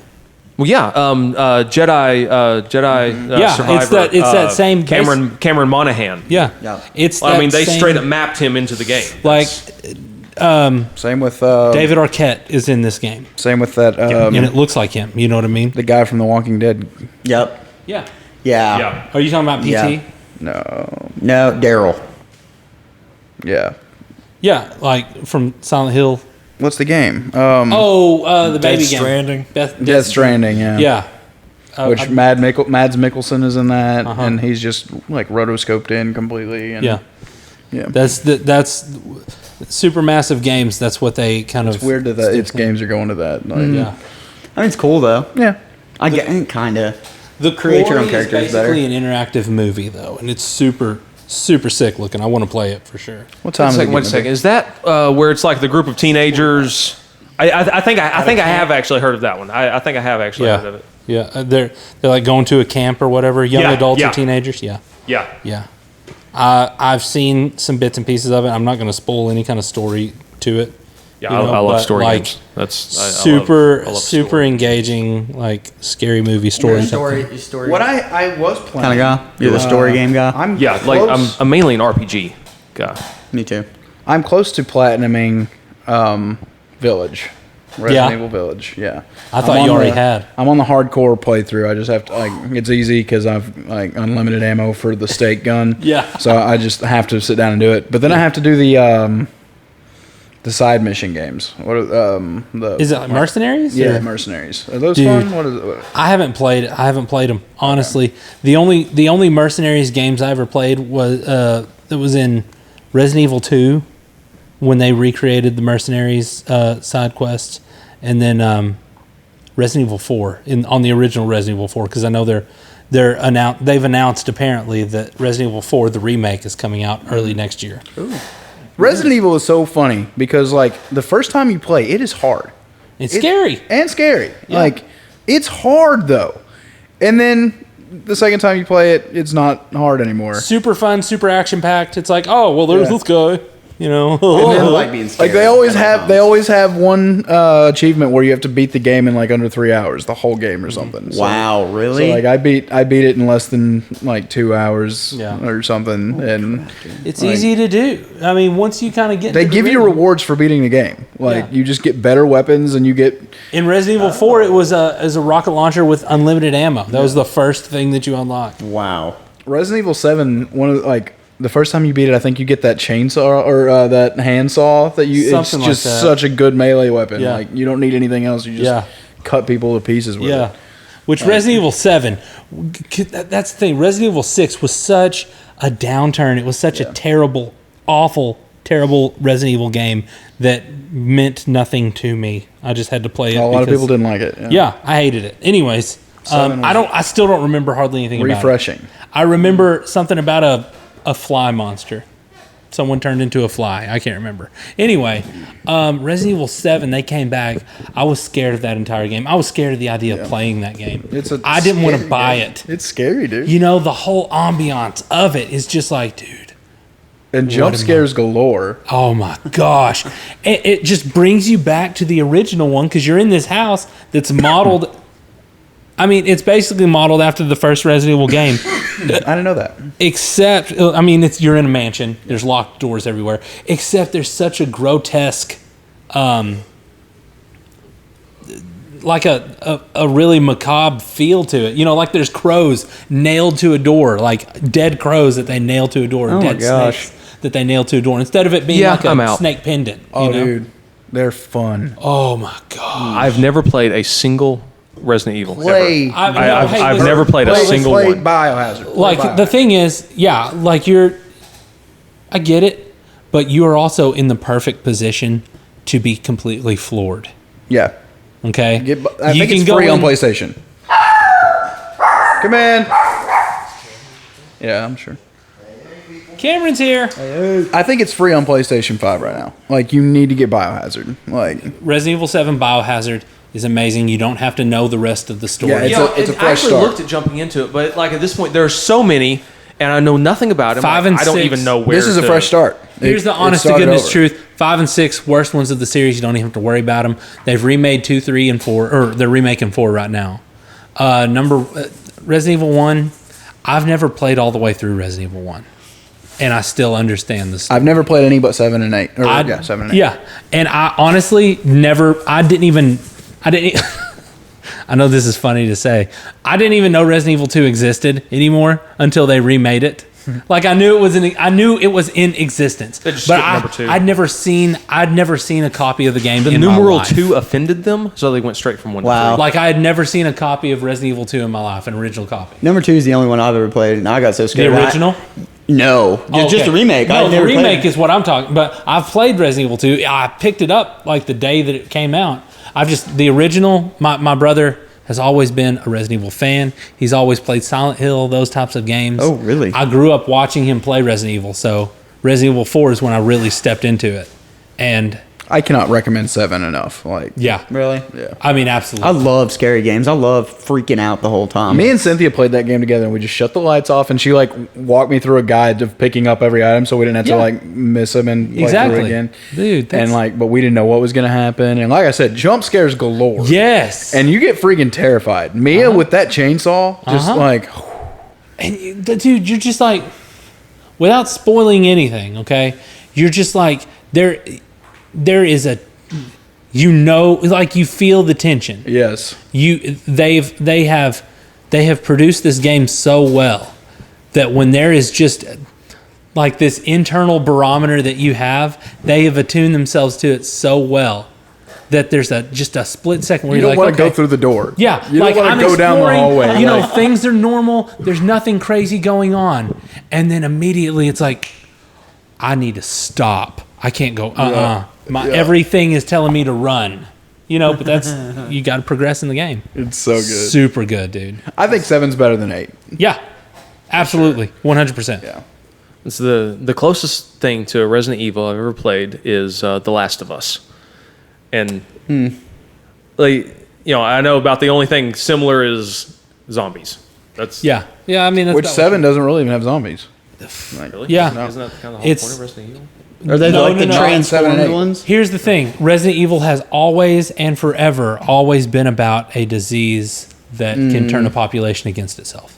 F: Well, yeah, Jedi
B: Yeah,
F: Survivor.
B: it's that same
F: Cameron Monaghan.
B: Yeah.
E: Yeah.
B: It's
F: I
B: that
F: mean, they
B: same-
F: straight up mapped him into the game.
B: like
C: Same with
B: David Arquette is in this game.
C: Same with that.
B: And it looks like him. You know what I mean?
C: The guy from The Walking Dead.
E: Yep.
B: Yeah.
E: Yeah.
F: Yeah.
B: Are you talking about PT?
E: Yeah.
C: No.
E: No, Daryl.
C: Yeah.
B: Yeah, like from Silent Hill.
C: What's the game?
B: The baby game.
D: Stranding.
C: Death Stranding. Yeah.
B: Yeah.
C: Which Mads Mikkelsen is in that,
B: Uh-huh.
C: and he's just like rotoscoped in completely. And
B: Yeah.
C: Yeah.
B: That's Supermassive Games. That's what they kind
C: It's
B: of
C: weird that its games are going to that. Like,
B: Yeah.
E: I mean, it's cool though.
C: Yeah.
E: I get kind of.
B: The
E: Create your own
B: Quarry is
E: characters better.
B: basically an interactive movie though, and it's super sick looking. I want to play it for sure.
C: What time is it?
F: Wait a second. Is that where it's like the group of teenagers? I think I have actually heard of that one. I think I have actually heard of it.
B: Yeah, they're like going to a camp or whatever. Young
F: Yeah,
B: adults
F: yeah.
B: or teenagers. Yeah,
F: Yeah.
B: yeah. I've seen some bits and pieces of it. I'm not going to spoil any kind of story to it.
F: Yeah,
B: you know,
F: I love
B: but,
F: story
B: like,
F: games. That's I
B: super
F: love
B: super
F: story.
B: engaging, like scary movie story.
E: Story.
C: What I was playing.
E: kind of guy? You're the story game guy.
C: I'm
F: Yeah, like
C: close.
F: I'm mainly an RPG guy.
E: Me too.
C: I'm close to platinuming Village. Resident
B: Yeah.
C: Evil Village. Yeah.
B: I thought
C: I'm
B: you
C: on
B: already
C: the-
B: had.
C: I'm on the hardcore playthrough. I just have to like it's easy because I've like unlimited ammo for the stake gun.
B: Yeah.
C: So I just have to sit down and do it. But then I have to do the side mission games. What are the
B: Is it like Mercenaries?
C: Yeah,
B: or-
C: Mercenaries. Are those
B: Dude.
C: fun? What is it?
B: I haven't played them honestly. The only Mercenaries games I ever played was that was in Resident Evil 2 when they recreated the Mercenaries side quests, and then Resident Evil 4 on the original Resident Evil 4 because I know they've announced apparently that Resident Evil 4 the remake is coming out early next year.
C: Resident Evil is so funny because like the first time you play, it is hard.
B: It's scary.
C: And scary.
B: Yeah.
C: Like it's hard though. And then the second time you play it, it's not hard anymore.
B: Super fun, super action packed. It's like, oh well, there's
C: Yeah.
B: this guy. You know,
E: I like being scared.
C: Like they always have one achievement where you have to beat the game in like under 3 hours, the whole game or something. So-
E: Wow, really?
C: So like I beat it in less than like 2 hours
B: Yeah.
C: or something, and
B: it's
C: like,
B: easy to do. I mean, once you kind of get,
C: they
B: into the
C: give you
B: rhythm.
C: rewards for beating the game. Like
B: Yeah.
C: you just get better weapons, and you get
B: In Resident Evil 4, it was a rocket launcher with unlimited ammo. That was the first thing that you unlocked.
E: Wow.
C: Resident Evil 7. One of like the first time you beat it, I think you get that chainsaw or that handsaw that you.
B: Something
C: it's just
B: like that.
C: such a good melee weapon.
B: Yeah.
C: Like you don't need anything else. You just
B: Yeah.
C: cut people to pieces with
B: Yeah.
C: it.
B: Which Resident Evil 7, that's the thing. Resident Evil 6 was such a downturn. It was such a terrible, awful, terrible Resident Evil game that meant nothing to me. I just had to play it.
C: A lot of
B: because-
C: people didn't like it.
B: Yeah, I hated it. Anyways,
C: Seven
B: I still don't remember hardly anything about it.
C: Refreshing.
B: I remember something about a fly monster. Someone turned into a fly. I can't remember. Anyway, Resident Evil 7, they came back. I was scared of that entire game. I was scared of the idea of playing that game. I didn't want to
C: scary
B: buy
C: game.
B: it.
C: It's scary, dude.
B: You know, the whole ambiance of it is just like, dude,
C: And jump
B: am I-
C: scares galore.
B: oh my gosh. It just brings you back to the original one because you're in this house that's modeled. I mean, it's basically modeled after the first Resident Evil game.
C: I didn't know that.
B: Except, I mean, you're in a mansion. There's locked doors everywhere. Except there's such a grotesque, like a really macabre feel to it. You know, like there's crows nailed to a door, like dead crows that they nail to a door,
E: Oh my
B: dead
E: gosh.
B: snakes that they nail to a door. Instead of it being
F: Yeah,
B: like
F: I'm
B: a
F: out.
B: snake pendant.
C: Oh,
B: you know?
C: dude, they're fun.
B: Oh my god.
F: I've never played a single Resident Evil.
C: Play.
F: Ever.
B: I've
F: I've never played a single
C: play
F: one.
C: Biohazard. Play
B: Like the
C: Biohazard.
B: thing is, yeah, like I get it, but you are also in the perfect position to be completely floored.
C: Yeah.
B: Okay,
C: I
B: You
C: think it's
B: can go
C: free on
B: in-
C: PlayStation. Come in. Yeah, I'm sure.
B: Cameron's here.
C: I think it's free on PlayStation 5 right now. Like you need to get Biohazard. Like
B: Resident Evil 7 Biohazard is amazing. You don't have to know the rest of the story.
C: Yeah, it's a
F: I
C: fresh
F: actually
C: start.
F: looked at jumping into it, but like at this point, there are so many, and I know nothing about them.
B: 5
F: Like,
B: and
F: I don't
B: 6.
F: even know where.
C: this is a
F: to-
C: fresh start.
B: Here's the
C: It
B: honest to
C: started
B: goodness
C: over.
B: truth: 5 and 6 worst ones of the series. You don't even have to worry about them. They've remade 2, 3, and 4, or they're remaking 4 right now. Resident Evil 1. I've never played all the way through Resident Evil 1, and I still understand this.
C: I've never played any but 7 and 8. Or, yeah, 7 and 8.
B: Yeah, and I honestly never. I didn't. I know this is funny to say. I didn't even know Resident Evil 2 existed anymore until they remade it. Like I knew it was in existence,
F: They just
B: but
F: skipped number 2.
B: I'd never seen a copy of the game.
F: The
B: in my
F: numeral
B: life.
F: 2 offended them, so they went straight from 1
E: Wow.
F: to 3.
B: Like I had never seen a copy of Resident Evil 2 in my life, an original copy.
E: Number 2 is the only one I've ever played, and I got so
B: The
E: scared.
B: original.
E: No, just
B: Okay.
E: the remake.
B: No,
E: I've
B: the
E: never
B: remake
E: played.
B: is what I'm talking. But I've played Resident Evil 2. I picked it up like the day that it came out. The original. My brother has always been a Resident Evil fan. He's always played Silent Hill, those types of games.
E: Oh, really?
B: I grew up watching him play Resident Evil. So Resident Evil 4 is when I really stepped into it. And
C: I cannot recommend 7 enough. Like
B: yeah,
E: Really?
C: yeah.
B: I mean
E: I
B: absolutely.
E: love scary games. I love freaking out the whole time.
C: Me and Cynthia played that game together, and we just shut the lights off, and she like walked me through a guide of picking up every item, so we didn't have
B: Yeah.
C: to like miss them and play through
B: Exactly.
C: it again.
B: Dude, that's-
C: and like, but we didn't know what was gonna happen, and like I said, jump scares galore.
B: Yes.
C: and you get freaking terrified. Mia with that chainsaw, just
B: Uh-huh.
C: like
B: And dude, you're just like, without spoiling anything, okay? You're just like there is a, like you feel the tension.
C: yes,
B: They have produced this game so well that when there is just like this internal barometer that you have, they have attuned themselves to it so well that there's just a split second where
C: you
B: you're
C: don't
B: like,
C: want to
B: okay,
C: go through the door.
B: yeah,
C: you don't want
B: I'm
C: to go down the
B: exploring,
C: hallway.
B: You know,
C: like-
B: things are normal. There's nothing crazy going on, and then immediately it's like, I need to stop. I can't go. My everything is telling me to run. You know, but that's you got to progress in the game.
C: it's so good.
B: Super good, dude.
C: I think 7's better than 8.
B: Yeah, absolutely, 100%.
C: Yeah.
F: It's the closest thing to a Resident Evil I've ever played is The Last of Us, and like I know about the only thing similar is zombies. That's
B: Yeah. I mean, that's
C: Which
B: about
C: 7 doesn't really even have zombies.
F: really
B: Yeah.
F: Isn't that kind of the whole
B: It's-
F: point of Resident Evil?
E: Are they
B: No,
E: like
B: no,
E: the
B: no.
C: 7 and
E: transformed
C: 8.
E: ones?
B: Here's the thing: Resident Evil has always and forever always been about a disease that can turn a population against itself.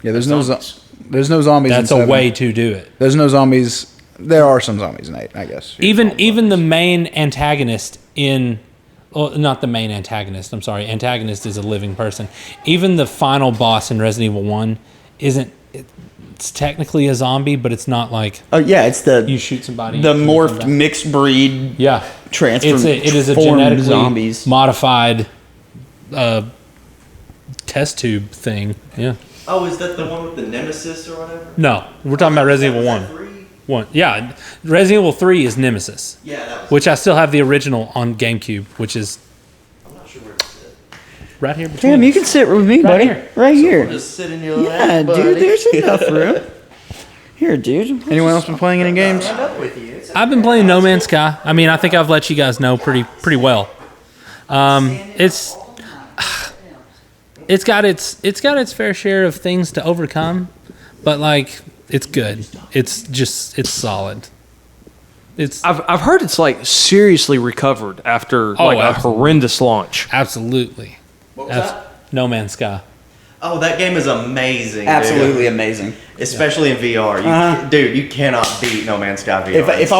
C: Yeah, there's
F: Zombies.
C: there's no zombies.
B: That's
C: in
B: a
C: 7.
B: way to do it.
C: There's no zombies. There are some zombies in 8, I guess.
B: Even the main antagonist in, well, not the main antagonist. I'm sorry, antagonist is a living person. Even the final boss in Resident Evil 1 isn't. It's technically a zombie, but it's not like
E: Oh yeah, it's
B: you
E: the
B: shoot somebody.
E: the
B: and shoot them
E: morphed
B: down.
E: mixed breed
B: Yeah, it is a
E: formed
B: genetically
E: zombies.
B: modified test tube thing. Yeah.
G: Oh, is that the one with the Nemesis or whatever?
B: No, we're talking about Resident Evil 1.
G: 3?
B: 1. Yeah, Resident Evil 3 is Nemesis,
G: Yeah, that was.
B: which I still have the original on GameCube, which is
G: I'm not sure where it's at.
B: right here between
E: Damn, you
B: us.
E: can sit with me,
B: Right
E: buddy.
B: here.
E: Right here.
G: Just sit in your
E: Yeah,
G: lap, buddy.
E: dude, there's enough room. Here, dude.
C: Anyone else been playing any games?
G: Stand up with you.
B: I've been playing No Man's Sky. I mean, I think I've let you guys know pretty well. It's got its fair share of things to overcome, but like it's good. It's solid. It's
F: I've heard it's like seriously recovered after
B: Oh,
F: like a
B: absolutely.
F: horrendous launch.
B: absolutely.
G: What was that?
B: No Man's Sky.
G: Oh, that game is amazing.
E: Absolutely
G: dude.
E: amazing.
G: Especially in VR. Dude, you cannot beat No Man's Sky VR.
E: If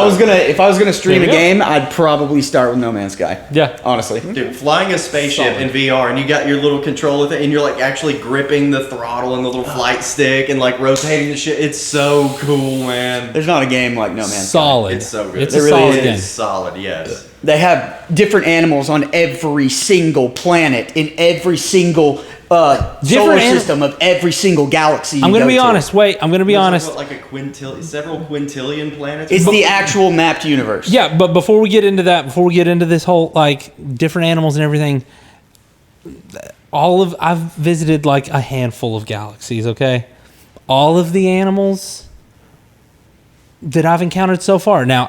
E: I was gonna stream
B: There
E: a
B: we go.
E: game, I'd probably start with No Man's Sky.
B: Yeah.
E: Honestly.
G: Dude, flying a spaceship in VR and you got your little controller thing and you're like actually gripping the throttle and the little flight stick and like rotating the shit. It's so cool, man.
E: There's not a game like No Man's Sky.
B: Solid.
G: It's so good.
B: It's
G: It
B: a
G: really
B: solid
G: is
B: game.
G: solid, yes.
E: They have different animals on every single planet in every single solar
B: anim-
E: system of every single galaxy.
B: I'm gonna
E: go
B: be
E: to.
B: honest. Wait, I'm gonna be
G: There's
B: honest.
G: Like several quintillion planets.
E: It's the actual mapped universe.
B: Yeah, but before we get into that, before we get into this whole like different animals and everything, I've visited like a handful of galaxies, okay? All of the animals that I've encountered so far. Now,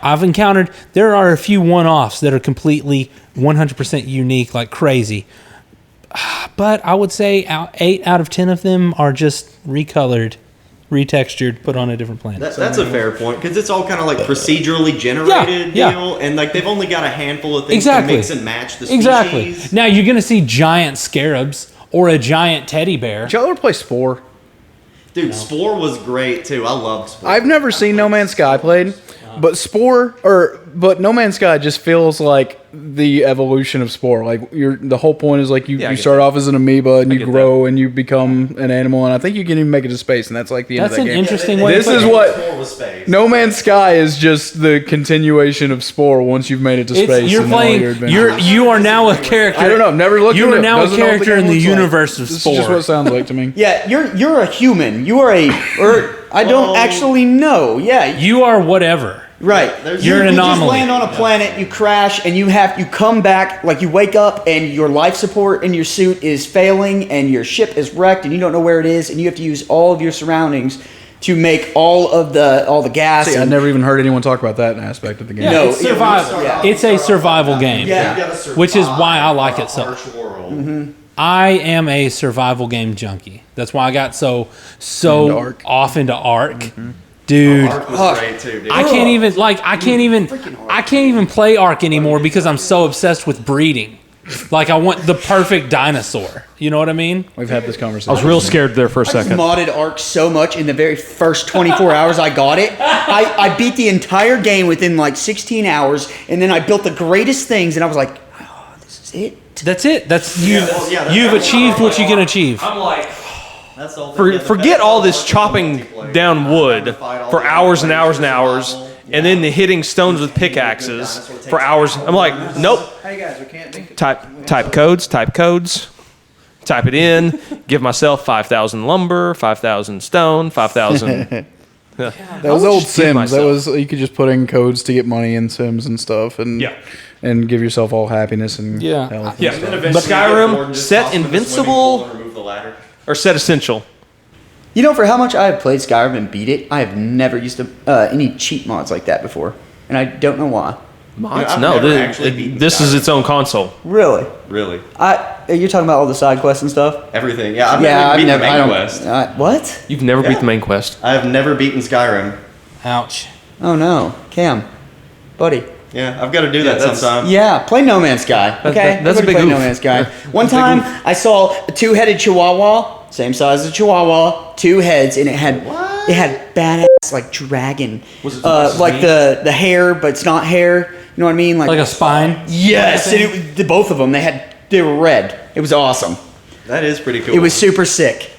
B: there are a few one-offs that are completely 100% unique, like crazy. But I would say 8 out of 10 of them are just recolored, retextured, put on a different planet.
G: That's a fair point because it's all kind of like procedurally generated
B: Yeah.
G: deal, and like they've only got a handful of things
B: Exactly.
G: to mix and match the species.
B: Exactly. Now you're gonna see giant scarabs or a giant teddy bear.
C: Did y'all ever play Spore?
G: Dude, Spore was great too. I loved Spore.
C: I've never seen No Man's Sky played, but No Man's Sky just feels like the evolution of Spore. Like the whole point is like
F: Yeah, I
C: you
F: get
C: start
F: that.
C: off as an amoeba and you
F: get
C: grow and you become an animal, and I think you can even make it to space, and that's like the end
B: That's
C: of
B: an
C: that game.
B: interesting way.
C: This
B: to put
C: is
B: it.
C: what
G: Spore was space.
C: No Man's Sky is, just the continuation of Spore once you've made it to space.
B: You're
C: and all
B: playing.
C: your adventures.
B: You are now a character.
C: I don't know. I've never looked.
B: You
C: into
B: are
C: it.
B: now a
C: Doesn't know what
B: character in
C: game
B: the
C: looks like.
B: universe of
C: This is just what
B: Spore.
C: it sounds like to me.
E: Yeah, you're a human. You are I don't
G: Whoa.
E: actually know. Yeah.
B: You are whatever.
E: Right.
B: You're an
E: You just
B: anomaly.
E: land on a planet, you crash, and you come back, like you wake up and your life support in your suit is failing and your ship is wrecked and you don't know where it is and you have to use all of your surroundings to make all the gas.
C: See, I
E: and-
C: never even heard anyone talk about that aspect of the game.
E: No,
B: it's survival.
E: yeah.
B: It's a survival game.
E: Yeah.
G: You gotta survive
B: Which is why I like it so.
G: harsh world.
B: I am a survival game junkie. That's why I got so
C: Into Ark.
B: off into Ark. Dude,
G: Ark was great too, dude.
B: I can't even play Ark anymore because I'm so obsessed with breeding. Like I want the perfect dinosaur. You know what I mean?
C: We've had this conversation.
F: I was real scared there for a
E: I just
F: second.
E: modded Ark so much in the very first 24 hours I got it. I beat the entire game within like 16 hours, and then I built the greatest things, and I was like, oh, this is it.
B: That's it. That's
G: that's
B: you've
G: what
B: achieved what you can achieve.
F: I'm like,
G: That's all
F: forget all this chopping down wood for hours and hours and hours, and then the hitting stones with pickaxes for hours. I'm like, nope.
C: Hey guys, we can't think.
F: Type codes. Type it in. Give myself 5,000 lumber, 5,000 stone, 5,000.
C: That was old
F: just give
C: Sims. That
F: myself-
C: was you could just put in codes to get money in Sims and stuff, and
F: Yeah.
C: and give yourself all happiness and
B: Yeah.
C: health.
F: Yeah. But Skyrim, set invincible or set essential.
E: You know, for how much I have played Skyrim and beat it, I have never used any cheat mods like that before, and I don't know why.
F: Mods?
G: I've
F: No,
G: never actually beaten
F: this is
G: Skyrim.
F: its own console.
E: Really?
G: Really.
E: You're talking about all the side quests and stuff?
G: Everything. Yeah, I've never beaten the main quest.
E: What?
F: You've never beat
G: Yeah.
F: the main quest.
G: I have never beaten Skyrim.
B: Ouch.
E: Oh no, Cam, buddy.
G: Yeah, I've got to do that sometime.
E: Yeah, play No Man's Sky. Okay,
F: that's a
E: Everybody
F: big
E: play No
F: oof.
E: Man's Sky. One time, I saw a two-headed Chihuahua, same size as a Chihuahua, 2 heads, and it had badass like dragon, like the hair, but it's not hair. You know what I mean?
B: Like a spine?
E: Yes, and it was, both of them. They were red. It was awesome.
G: That is pretty cool.
E: It was super sick.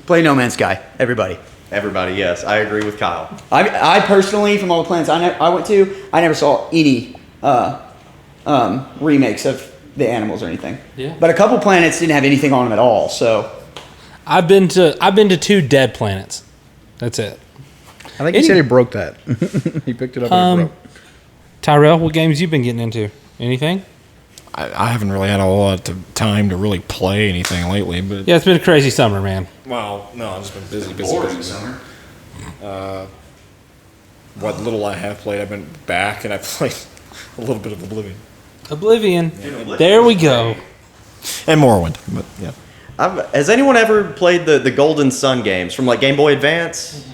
E: Play No Man's Sky, everybody.
G: Everybody, yes. I agree with Kyle.
E: I personally, from all the planets I went to, I never saw any remakes of the animals or anything.
B: Yeah.
E: But a couple planets didn't have anything on them at all. So
B: I've been to 2 dead planets. That's it.
C: I think he said he broke that. He picked it up and he broke.
B: Tyrell, what games you been getting into? Anything?
D: I haven't really had a lot of time to really play anything lately, but
B: Yeah, it's been a crazy summer, man.
D: well, no, I've just been busy.
G: summer.
D: What little I have played, I've been back and I played a little bit of
B: Oblivion. There we go.
D: and Morrowind, but yeah.
G: Has anyone ever played the Golden Sun games from like Game Boy Advance?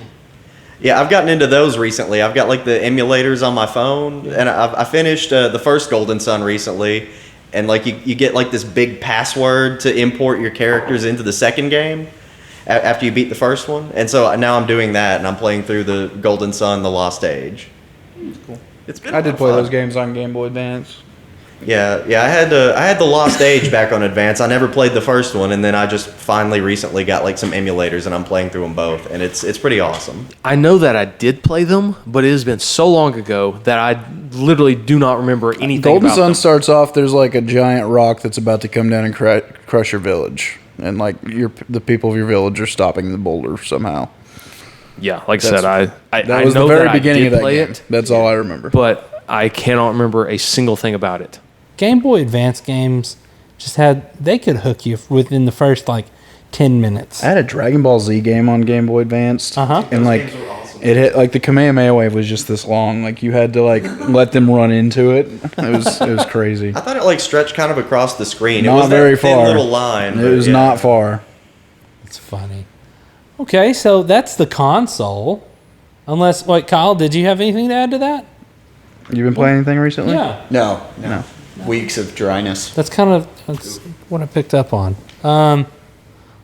G: Yeah, I've gotten into those recently. I've got like the emulators on my phone, and I finished the first Golden Sun recently, and like you get like this big password to import your characters into the second game after you beat the first one, and so now I'm doing that, and I'm playing through the Golden Sun: The Lost Age. Cool. It's been
C: I
G: a lot
C: did
G: of
C: play
G: fun.
C: those games on Game Boy Advance.
G: Yeah. I had the Lost Age back on Advance. I never played the first one, and then I just finally recently got like some emulators, and I'm playing through them both, and it's pretty awesome.
F: I know that I did play them, but it has been so long ago that I literally do not remember anything
C: Golden
F: about
C: Sun
F: them.
C: starts off. There's like a giant rock that's about to come down and crush your village, and like the people of your village are stopping the boulder somehow.
F: Yeah, like I said, I
C: That was
F: know
C: the very
F: that
C: beginning
F: I
C: of
F: did
C: that
F: play
C: game.
F: it,
C: That's all I remember.
F: but I cannot remember a single thing about it.
B: Game Boy Advance games they could hook you within the first like 10 minutes.
C: I had a Dragon Ball Z game on Game Boy Advance, and like it hit like the Kamehameha wave was just this long. Like you had to like let them run into it. It was crazy.
G: I thought it like stretched kind of across the screen. It
C: Not
G: was that
C: very
G: thin
C: far.
G: little line.
C: It
G: but
C: was
G: yeah.
C: not far.
B: It's funny. Okay, so that's the console. Unless, Kyle, did you have anything to add to that?
C: You been playing anything recently?
B: Yeah.
E: no. Weeks of dryness.
B: That's what I picked up on.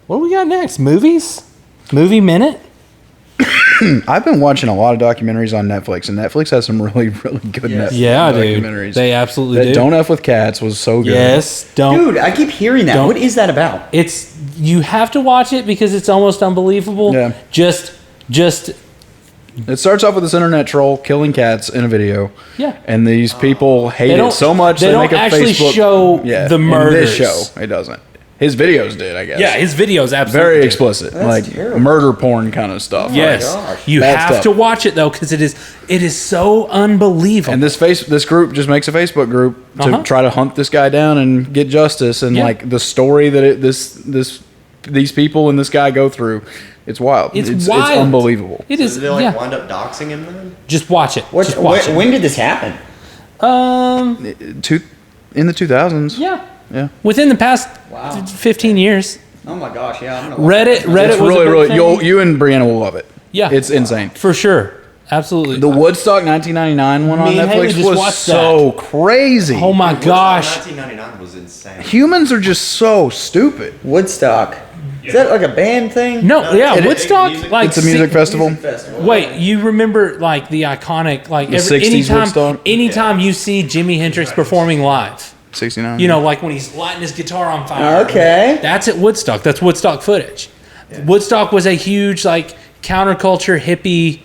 B: What do we got next? Movies? Movie Minute?
C: I've been watching a lot of documentaries on Netflix, and Netflix has some really, really good Netflix
B: Yeah, dude.
C: documentaries.
B: They absolutely
C: That
B: do.
C: Don't F with Cats was so good.
B: Yes, don't.
E: Dude, I keep hearing that.
B: Don't-
E: What is that about?
B: It's you have to watch it because it's almost unbelievable.
C: Yeah.
B: Just
C: It starts off with this internet troll killing cats in a video.
B: Yeah.
C: And these people hate
B: They
C: it
B: don't-
C: so much
B: they
C: they
B: don't
C: make a
B: actually
C: Facebook.
B: show
C: yeah,
B: the
C: in
B: murders.
C: this show, it doesn't. His videos did, I guess.
B: yeah, his videos absolutely
C: very
B: do.
C: explicit, like
E: terrible.
C: murder porn kind of stuff.
B: Yes,
E: gosh.
B: you
C: Bad
B: have
C: stuff.
B: to watch it though because it is so unbelievable.
C: And this group just makes a Facebook group to
B: Uh-huh.
C: try to hunt this guy down and get justice. And
B: Yeah.
C: like the story that these people and this guy go through, it's wild.
B: It's wild.
C: It's unbelievable.
B: It
G: So
B: is.
G: did they like
B: Yeah,
G: wind up doxing him then?
B: just watch it.
E: What,
B: Just watch it.
E: when did this happen?
C: In the 2000s.
B: Yeah,
C: Yeah.
B: within the past
E: Wow.
B: 15 years.
E: Oh my gosh, yeah. I'm gonna watch
B: Reddit
C: It's
B: was a
C: really,
B: big
C: really.
B: thing.
C: You and Brianna will love it.
B: Yeah.
C: It's insane.
B: For sure, absolutely.
C: The Woodstock 1999 one on
B: Me and Haley
C: Netflix
B: just
C: was
B: watched
C: so crazy.
B: Oh my gosh.
G: 1999 was insane.
C: Humans are just so stupid.
E: Woodstock. Is that like a band thing?
B: No, yeah,
G: it-
B: Woodstock.
G: music-
B: like
C: It's a music festival.
B: Wait, you remember like the iconic like
C: The 60s Woodstock?
B: anytime you see Jimi Hendrix performing live,
C: 69.
B: you know, like when he's lighting his guitar on fire.
E: Okay.
B: That's at Woodstock. That's Woodstock footage. Woodstock was a huge like counterculture hippie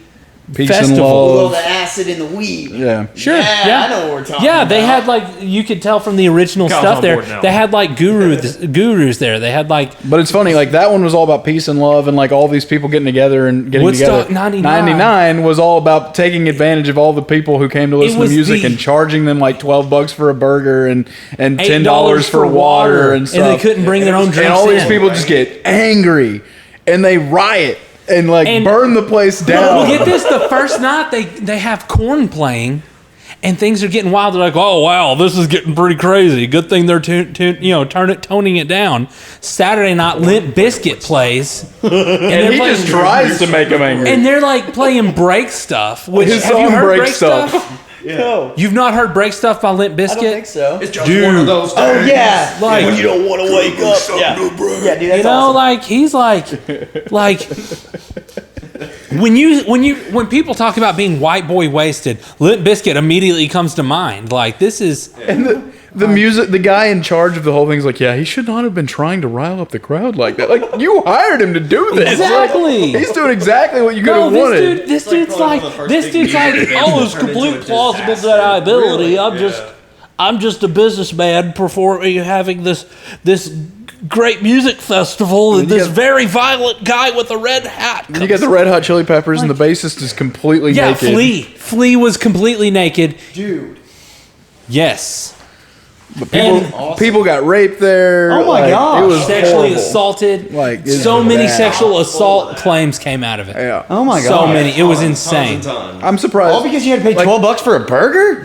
C: Peace and
B: festival.
C: love.
E: Well, the acid and the weed.
C: Yeah.
B: Sure.
E: Yeah,
B: Yeah,
E: I know what we're talking
B: Yeah, they
E: about.
B: had like you could tell from the original
F: Kyle's
B: stuff
F: on
B: there.
F: board now.
B: They had like gurus there. They had like
C: But it's funny, like that one was all about peace and love and like all these people getting together and getting
B: Woodstock
C: together.
B: 99.
C: 99 was all about taking advantage of all the people who came to listen to
B: was
C: music
B: the-
C: and charging them like $12 for a burger and $10
B: $8
C: for water and stuff.
B: and they couldn't bring their own drinks
C: and all these
B: in.
C: people just get angry. and they riot and like
B: And-
C: burn the place down.
B: Well, get this: the first night they have Korn playing, and things are getting wild. They're like, "Oh wow, this is getting pretty crazy." Good thing they're toning it down. Saturday night, Limp Bizkit plays, and
C: and he just tries to make them angry.
B: and they're like playing break stuff. Which
C: His
B: have you
C: song
B: heard
C: Break
B: break
C: Stuff.
B: stuff?
E: No,
B: You've not heard break stuff by Limp Bizkit?
E: I don't think so.
G: It's just one of those days.
E: Oh yeah,
B: Like,
E: when you don't want to wake up. Yeah, dude, that's
B: you know,
E: awesome.
B: like he's like when people talk about being white boy wasted, Limp Bizkit immediately comes to mind. Like this is
C: And the music, the guy in charge of the whole thing's like, yeah, he should not have been trying to rile up the crowd like that. Like, you hired him to do this.
B: Exactly.
C: Like, he's doing exactly what you could
B: no,
C: have
B: this
C: wanted.
B: dude. This
G: It's like
B: dude's
G: probably
B: like
G: one of the first
B: this
G: big
B: dude's like,
G: music
B: oh,
G: videos
B: it's
G: turned
B: complete
G: into a
B: plausible
G: disaster.
B: deniability.
G: Really?
B: I'm just a businessman performing, having this great music festival, and
C: you
B: this
C: got-
B: very violent guy with a red hat.
C: You got the Red Hot Chili Peppers, and the bassist is completely
B: Yeah,
C: naked.
B: Flea was completely naked.
E: dude.
B: Yes.
C: But
B: And-
C: people got raped there.
E: Oh my
C: like,
E: gosh.
C: It was
B: Sexually
C: horrible.
B: assaulted.
C: Like, it's
B: so many
C: bad.
B: sexual assault claims came out of it.
C: Yeah.
E: Oh my god.
B: So many. It was insane.
C: I'm surprised.
E: All because you had to pay
C: Like-
E: $12 for a burger?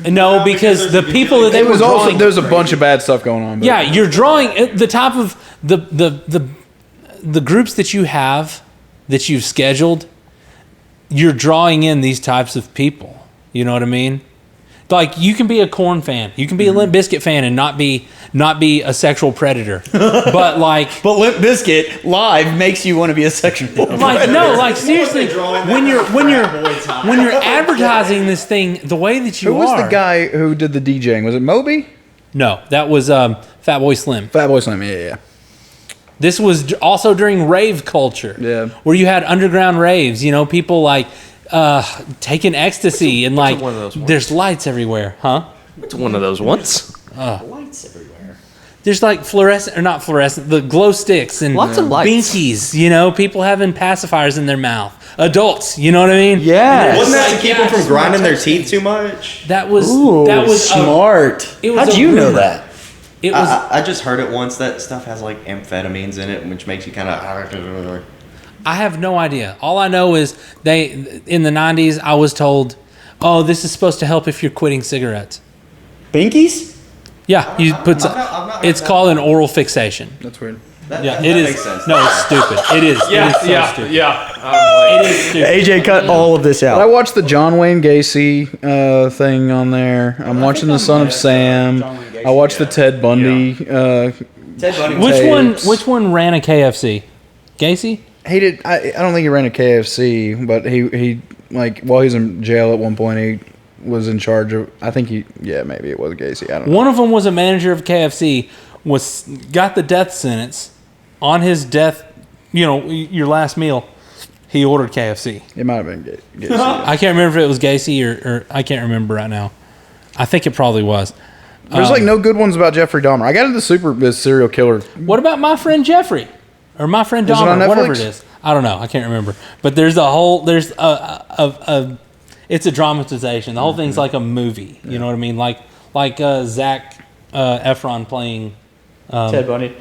B: No, because the people that they
C: It
B: were
C: was also
B: drawing.
C: there's a bunch of bad stuff going on. But
B: Yeah, you're drawing the type of the groups that you have that you've scheduled. You're drawing in these types of people. You know what I mean? Like you can be a Korn fan, you can be a Limp Bizkit fan, and not be a sexual predator. But like,
E: But Limp Bizkit live makes you want to be a sexual.
B: like no, like seriously, when you're advertising this thing the way that you
C: who was
B: are.
C: the guy who did the DJing? Was it Moby?
B: No, that was Fatboy Slim.
C: Fatboy Slim. Yeah.
B: This was also during rave culture.
C: Yeah.
B: Where you had underground raves, people like taking ecstasy and like
F: one of those ones?
B: there's lights everywhere, huh?
F: It's one of those ones.
E: Lights everywhere.
B: There's like fluorescent or not fluorescent, the glow sticks and
E: Lots of lights.
B: binkies, people having pacifiers in their mouth. Adults, you know what I mean?
E: Yeah.
G: Wasn't that to keep them
B: Yes.
G: from grinding their teeth too much?
B: That was
E: Ooh,
B: smart.
E: smart.
B: it was
E: How'd
B: a
E: you know
B: rumor.
E: that?
B: It was
G: I just heard it once. That stuff has like amphetamines in it, which makes you kind of.
B: I have no idea. All I know is in the 90s I was told, "Oh, this is supposed to help if you're quitting cigarettes."
E: Binkies?
B: Yeah, you put.
G: I've not heard
B: It's
G: that.
B: called an oral fixation.
C: That's weird.
B: Yeah,
G: that
B: it is.
G: makes sense.
B: No, it's stupid. It is. it is so stupid.
F: yeah.
B: It is stupid.
E: AJ cut all of this
C: I
E: out.
C: watched the John Wayne Gacy thing on there. I'm watching the Son of Sam. I watched the Ted Bundy.
E: Ted Bundy.
B: Which one ran a KFC? Gacy?
C: He did. I don't think he ran a KFC, but he like while he was in jail at one point, he was in charge of. I think maybe it was Gacy. I don't know.
B: One of them was a manager of KFC. Got the death sentence on his death. Your last meal. He ordered KFC.
C: It might have been Gacy.
B: I can't remember if it was Gacy or I can't remember right now. I think it probably was.
C: There's like no good ones about Jeffrey Dahmer. I got into this serial killer.
B: What about My Friend Jeffrey? Or My Friend
C: Is it on
B: Dahmer, whatever it
C: Netflix?
B: is. I don't know. I can't remember. But there's it's a dramatization. The whole thing's like a movie. You know what I mean? Like Zac Efron playing.
E: Ted Bundy.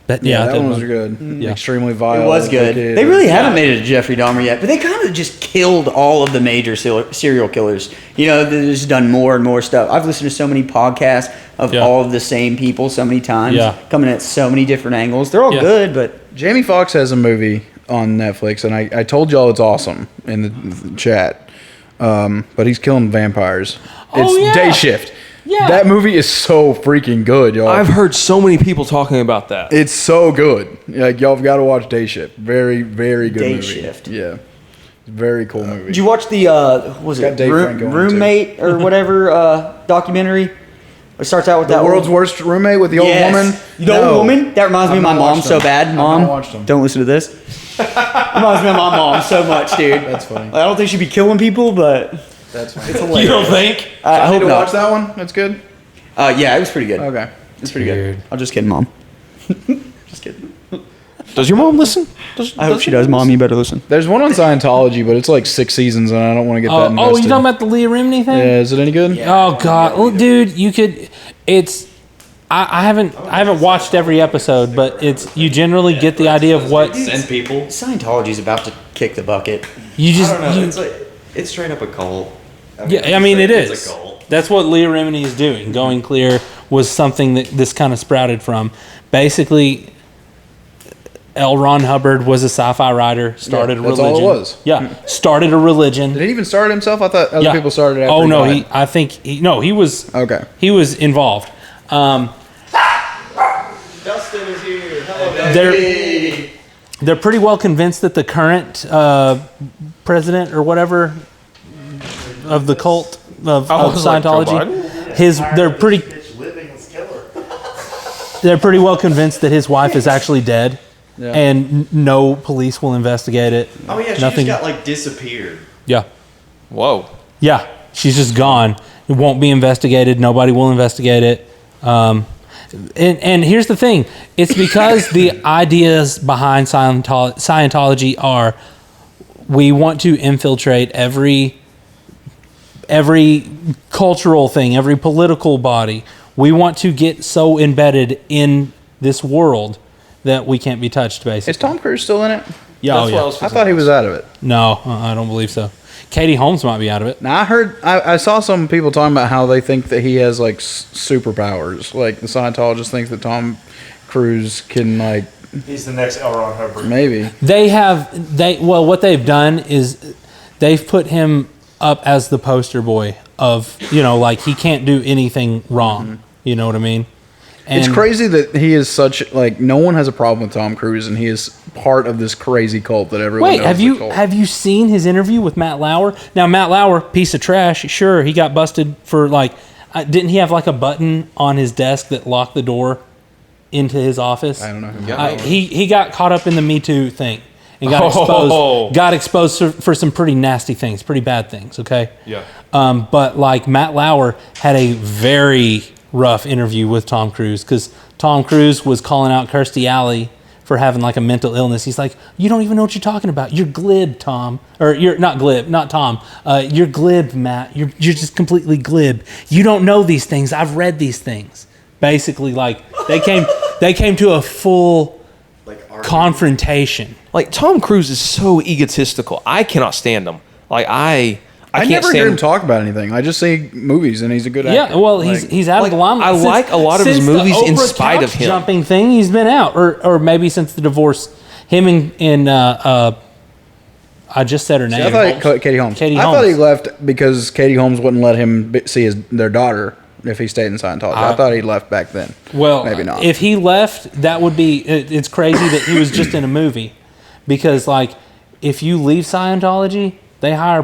C: That
B: Ted
C: one was
B: Bundy.
C: good.
B: Yeah.
C: Extremely
E: It
C: violent.
E: was good.
C: wicked.
E: They really haven't made it to Jeffrey Dahmer yet, but they kind of just killed all of the major serial killers. They've just done more and more stuff. I've listened to so many podcasts of
B: Yeah.
E: all of the same people so many times,
B: Yeah.
E: coming at so many different angles. They're all
B: Yeah.
E: good, but
C: Jamie Foxx has a movie on Netflix, and I told y'all it's awesome in the chat. But he's killing vampires. It's
B: Oh, yeah.
C: Day Shift.
B: Yeah.
C: That movie is so freaking good, y'all.
F: I've heard so many people talking about that.
C: It's so good. Like y'all have got to watch Day Shift. Very, very good
E: Day
C: movie.
E: Shift.
C: Yeah, very cool movie.
E: did you watch the was
C: Got
E: it
C: Dave Franco in it, too.
E: roommate or whatever documentary? It starts out with
C: The
E: that
C: World's Worst Roommate with the old
E: Yes.
C: woman.
E: The old
C: No.
E: woman? That reminds me
C: I've
E: of my
C: not
E: mom
C: watched
E: so
C: them.
E: bad.
C: I've
E: Mom,
C: not watched them.
E: don't listen to this. Reminds me of my mom so much, dude.
C: That's funny.
E: I don't think she'd be killing people, but
C: That's funny.
E: it's hilarious.
B: You don't think?
E: I
C: I
E: hope
C: need to
E: not.
C: watch that one. That's good.
E: Yeah, it was pretty good.
C: Okay.
E: It's pretty good.
B: Weird.
E: I'm just kidding, Mom. Just kidding.
F: Does your mom listen?
E: I hope she does, Mom. You better listen.
C: There's one on Scientology, but it's like 6 seasons, and I don't want to get that invested.
B: Oh, you talking about the Leah Remini thing?
C: Yeah, is it any good?
B: Oh God, well, dude, you could. It's I haven't watched every episode, but you generally get the idea of what
G: Send people.
E: Scientology's about to kick the bucket.
B: you just.
G: I don't know.
B: you-
G: It's straight up a cult.
B: yeah, I mean it
G: it's
B: is.
G: a cult.
B: That's what Leah Remini is doing. Going clear was something that this kind of sprouted from. Basically, L. Ron Hubbard was a sci-fi writer. Started a
C: that's
B: religion.
C: all it was.
B: Yeah, started a religion.
C: Did he even start it himself? I thought other
B: Yeah.
C: people started after
B: Oh
C: he
B: no,
C: died.
B: I think he was.
C: Okay.
B: He was involved.
G: Dustin is here. Hello,
B: They're pretty well convinced that the current president or whatever of the cult of
F: I was like, Joe
B: Scientology, they're pretty well convinced that his wife is actually dead,
C: Yeah.
B: and no police will investigate it.
G: Oh yeah, she
B: Nothing.
G: just got like disappeared.
B: Yeah,
F: Whoa.
B: yeah, she's just gone. It won't be investigated. Nobody will investigate it. And here's the thing: it's because the ideas behind Scientology are we want to infiltrate every cultural thing, every political body. We want to get so embedded in this world that we can't be touched. Basically,
C: Is Tom Cruise still in it?
B: yeah,
F: That's
B: oh,
F: what
B: yeah.
F: I was
C: I thought he was out of it.
B: No, I don't believe so. Katie Holmes might be out of it.
C: Now I saw some people talking about how they think that he has like superpowers. Like the Scientologist thinks that Tom Cruise can like
H: He's the next L. Ron Hubbard.
C: maybe.
B: What they've done is they've put him up as the poster boy of, like he can't do anything wrong. You know what I mean? And
C: It's crazy that he is such like no one has a problem with Tom Cruise and he is part of this crazy cult that everyone
B: Wait,
C: knows
B: have
C: is a
B: you
C: cult.
B: have you seen his interview with Matt Lauer? Now Matt Lauer, piece of trash. Sure, he got busted for didn't he have like a button on his desk that locked the door into his office?
C: I don't know who
B: He got caught up in the Me Too thing and got
F: Oh.
B: exposed for some pretty nasty things, pretty bad things. Okay.
F: Yeah.
B: But like Matt Lauer had a very rough interview with Tom Cruise because Tom Cruise was calling out Kirstie Alley for having like a mental illness. He's like, you don't even know what you're talking about. You're glib, Tom. Or you're not glib, not Tom. You're glib, Matt. You're just completely glib. You don't know these things. I've read these things. Basically, like they came to a full confrontation.
F: Like Tom Cruise is so egotistical. I cannot stand him. Like I
C: I
F: can't
C: never
F: stand
C: hear him talk about anything. I just see movies and he's a good actor.
B: Yeah, well, he's out of the limelight.
F: I like a lot of his
B: Since the
F: movies in
B: Oprah
F: spite of
B: couch
F: him.
B: Jumping thing, he's been out, or maybe since the divorce. Him and I just said her
C: See,
B: name.
C: I thought Katie Holmes.
B: Katie
C: I thought he
B: Holmes.
C: left because Katie Holmes wouldn't let him see their daughter if he stayed in Scientology. I thought he left back then.
B: Well,
C: maybe not.
B: If he left, that would be. It's crazy that he was just in a movie, because like if you leave Scientology, they hire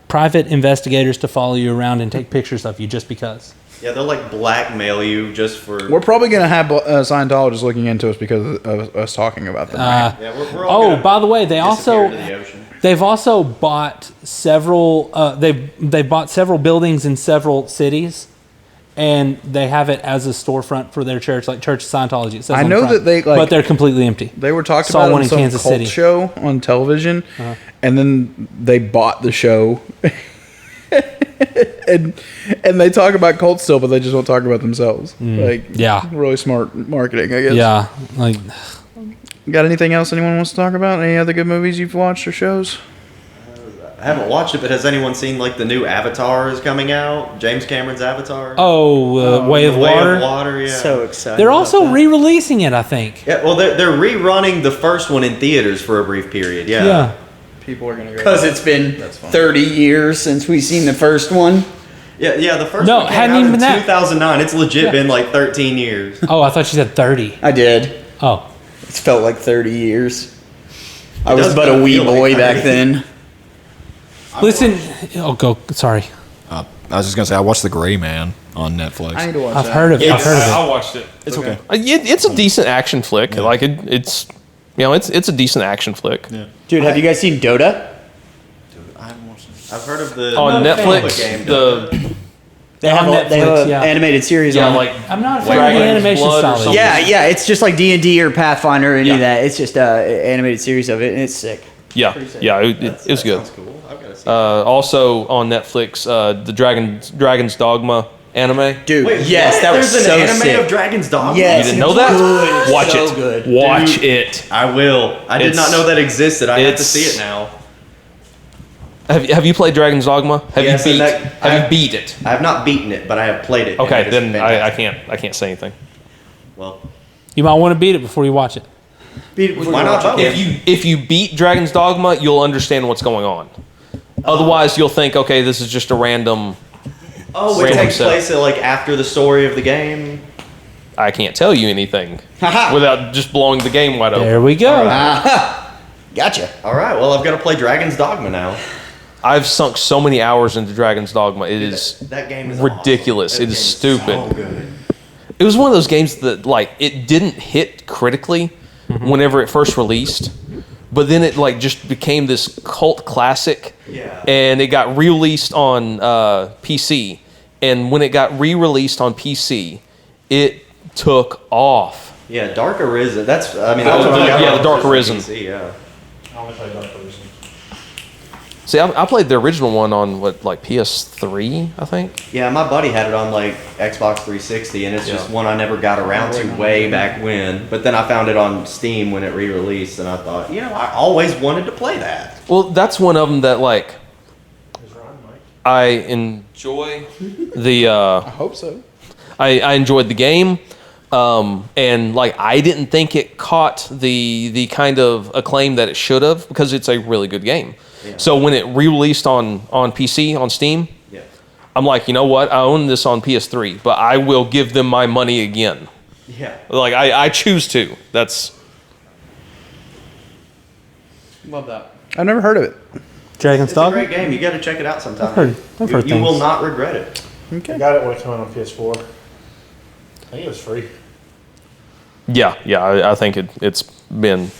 B: private investigators to follow you around and take pictures of you just because.
G: Yeah, they'll like blackmail you just for.
C: We're probably going to have Scientologists looking into us because of us talking about them. right?
G: Yeah, we're all
B: Oh,
G: gonna
B: by the way, they
G: disappear
B: also
G: into the ocean.
B: they've also bought several. They've bought several buildings in several cities, and they have it as a storefront for their church, like Church of Scientology. It says
C: I
B: on the
C: know
B: front,
C: that they, like-
B: but they're completely empty.
C: They were talking
B: Saw
C: about
B: one
C: it
B: in
C: some
B: Kansas
C: cult
B: City.
C: show on television, and then they bought the show. and they talk about cults still, but they just don't talk about themselves. Like,
B: Yeah.
C: really smart marketing, I guess.
B: Yeah, like
C: Got anything else anyone wants to talk about? Any other good movies you've watched or shows?
G: I haven't watched it, but has anyone seen like the new Avatar is coming out? James Cameron's Avatar.
B: Way of
G: Way
B: Water.
G: of Water. Yeah.
E: So excited.
B: They're
E: about
B: also
E: that.
B: re-releasing it, I think.
G: yeah. Well, they're rerunning the first one in theaters for a brief period. Yeah.
B: Yeah.
C: People are gonna go.
E: Because it's been
C: That's fine.
E: 30 years since we've seen the first one.
G: Yeah. The first
B: No,
G: one came
B: hadn't
G: out
B: even
G: in
B: been that.
G: 2009. It's legit
B: Yeah.
G: been like 13 years.
B: Oh, I thought you said 30.
E: I did.
B: Oh,
E: It's felt like 30 years. I was
G: does
E: but a
G: kinda
E: wee
G: feel like
E: boy
G: 30.
E: back then.
B: listen. Oh, go. Sorry,
D: I was just gonna say I watched The Gray Man on Netflix.
C: I need to watch
B: I've
C: that.
B: heard of it. I've heard of it.
F: I watched it.
D: It's okay.
F: It's a decent action flick. Like it's it's a decent action flick.
E: Dude, have you guys seen Dota?
G: I've heard of the
F: On
B: not a fan of
F: Netflix,
G: the game.
E: They have
B: On
E: they have
B: Netflix,
E: an
B: yeah.
E: animated series
F: yeah,
E: on it.
F: like
B: I'm not a fan of
F: Dragon's
B: the animation
F: Blood or
B: style.
F: something.
E: Yeah, it's just like D&D or Pathfinder or any of
F: Yeah.
E: that. It's just an animated series of it, and it's sick.
F: yeah, it was good.
G: Sounds cool. I've got to see.
F: Also on Netflix, the Dragon's Dogma anime?
E: Dude,
G: Wait,
E: yes,
G: what?
E: that was
G: There's
E: so
G: an anime
E: sick.
G: of Dragon's Dogma?
E: Yes.
F: You didn't know that?
E: Good.
F: Watch
E: So
F: it.
E: good.
F: Watch
G: Dude.
F: it.
G: I will. I did not
F: It's-
G: know that existed. I have to
F: it's-
G: see it now.
F: Have you played Dragon's Dogma? Have
G: Yes,
F: you beat?
G: and that-
F: have you beat it?
G: I have not beaten it, but I have played it. and
F: Okay,
G: it is
F: then I
G: fantastic.
F: can't say anything.
G: Well,
B: You might want to beat it before you watch it.
G: why not both?
F: If you beat Dragon's Dogma, you'll understand what's going on. Otherwise, you'll think, okay, this is just a random.
G: Oh, it
F: Random
G: takes
F: set.
G: place like after the story of the game.
F: I can't tell you anything
E: Haha.
F: without just blowing the game wide open.
B: There we go.
E: Gotcha.
G: All right, well, I've got to play Dragon's Dogma now.
F: I've sunk so many hours into Dragon's Dogma. It is
G: That game is
F: ridiculous.
G: awesome.
F: It
G: That
F: is
G: game
F: stupid.
G: So good.
F: It was one of those games that like it didn't hit critically whenever it first released, but then it like just became this cult classic.
G: Yeah.
F: And it got re-released on PC, and when it got re-released on PC, it took off.
G: Yeah, Dark Arisen. That's what I
F: yeah,
G: got
F: the Dark
G: on
F: Arisen.
G: PC, yeah.
H: I only played Dark Arisen.
F: See, I played the original one on like PS3, I think.
G: Yeah, my buddy had it on like Xbox 360, and it's just
F: Yeah.
G: one I never got around to way back when. But then I found it on Steam when it re-released, and I thought, I always wanted to play that.
F: Well, that's one of them that like
H: Is Ryan Mike?
F: I enjoy the.
C: I hope so.
F: I enjoyed the game, and like I didn't think it caught the kind of acclaim that it should have because it's a really good game.
G: Yeah.
F: So when it re-released on PC on Steam,
G: Yeah.
F: I'm like, you know what? I own this on PS3, but I will give them my money again.
G: Yeah.
F: Like I choose to. That's
E: Love that.
C: I've never heard of it.
B: Dragon's
G: It's a
B: Dogma?
G: great game. You got to check it out sometime.
B: I've heard
G: you will
B: things.
G: not regret it.
C: Okay.
H: I got it when it came out on PS4. I think it was free.
F: yeah. I think it's been.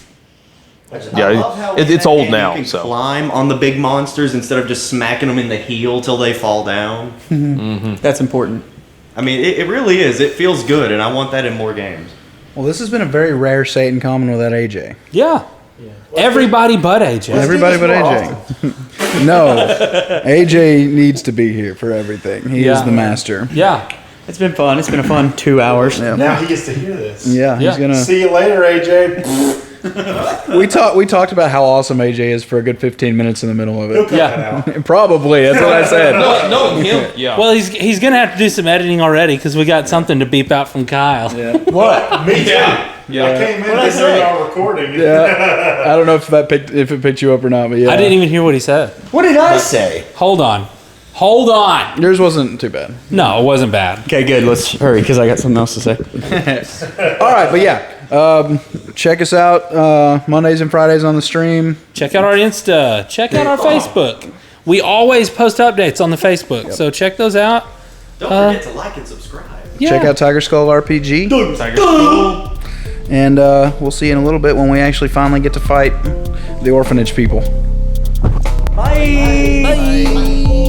F: Yeah,
G: I love how
F: it's
G: in that
F: old
G: game
F: now,
G: You can
F: so.
G: climb on the big monsters instead of just smacking them in the heel till they fall down.
E: That's important.
G: I mean, it really is. It feels good, and I want that in more games.
C: Well, this has been a very rare Satan comment without AJ.
B: Yeah. Everybody but AJ.
C: Everybody but
H: more
C: AJ. No, AJ needs to be here for everything. He is
B: Yeah.
C: the master.
B: Yeah.
E: It's been fun. It's been a fun 2 hours.
C: Yeah.
H: Now he gets to hear this.
C: Yeah,
B: Yeah.
C: he's gonna.
H: See you later, AJ.
C: We talked about how awesome AJ is for a good 15 minutes in the middle of
H: He'll
C: it.
H: cut
B: Yeah.
H: that out.
C: Probably, that's what I said.
F: No, him. Yeah.
B: Well, he's gonna have to do some editing already because we got something to beep out from Kyle.
E: What?
H: Me too.
F: Yeah.
H: I came in
E: What'd I
H: to
E: say?
H: do our recording.
C: Yeah, I don't know if it picked you up or not, but yeah,
B: I didn't even hear what he said.
E: What did I say?
B: Hold on.
C: Yours wasn't too bad.
B: No, it wasn't bad.
E: Okay, good. Let's hurry because I got something else to say.
C: All right, but yeah, check us out Mondays and Fridays on the stream.
B: Check out our Insta. Check out our Facebook. We always post updates on the Facebook, so check those out.
G: Don't forget to like and subscribe.
B: Yeah.
C: Check out Tiger Skull RPG, and we'll see you in a little bit when we actually finally get to fight the orphanage people.
G: Bye.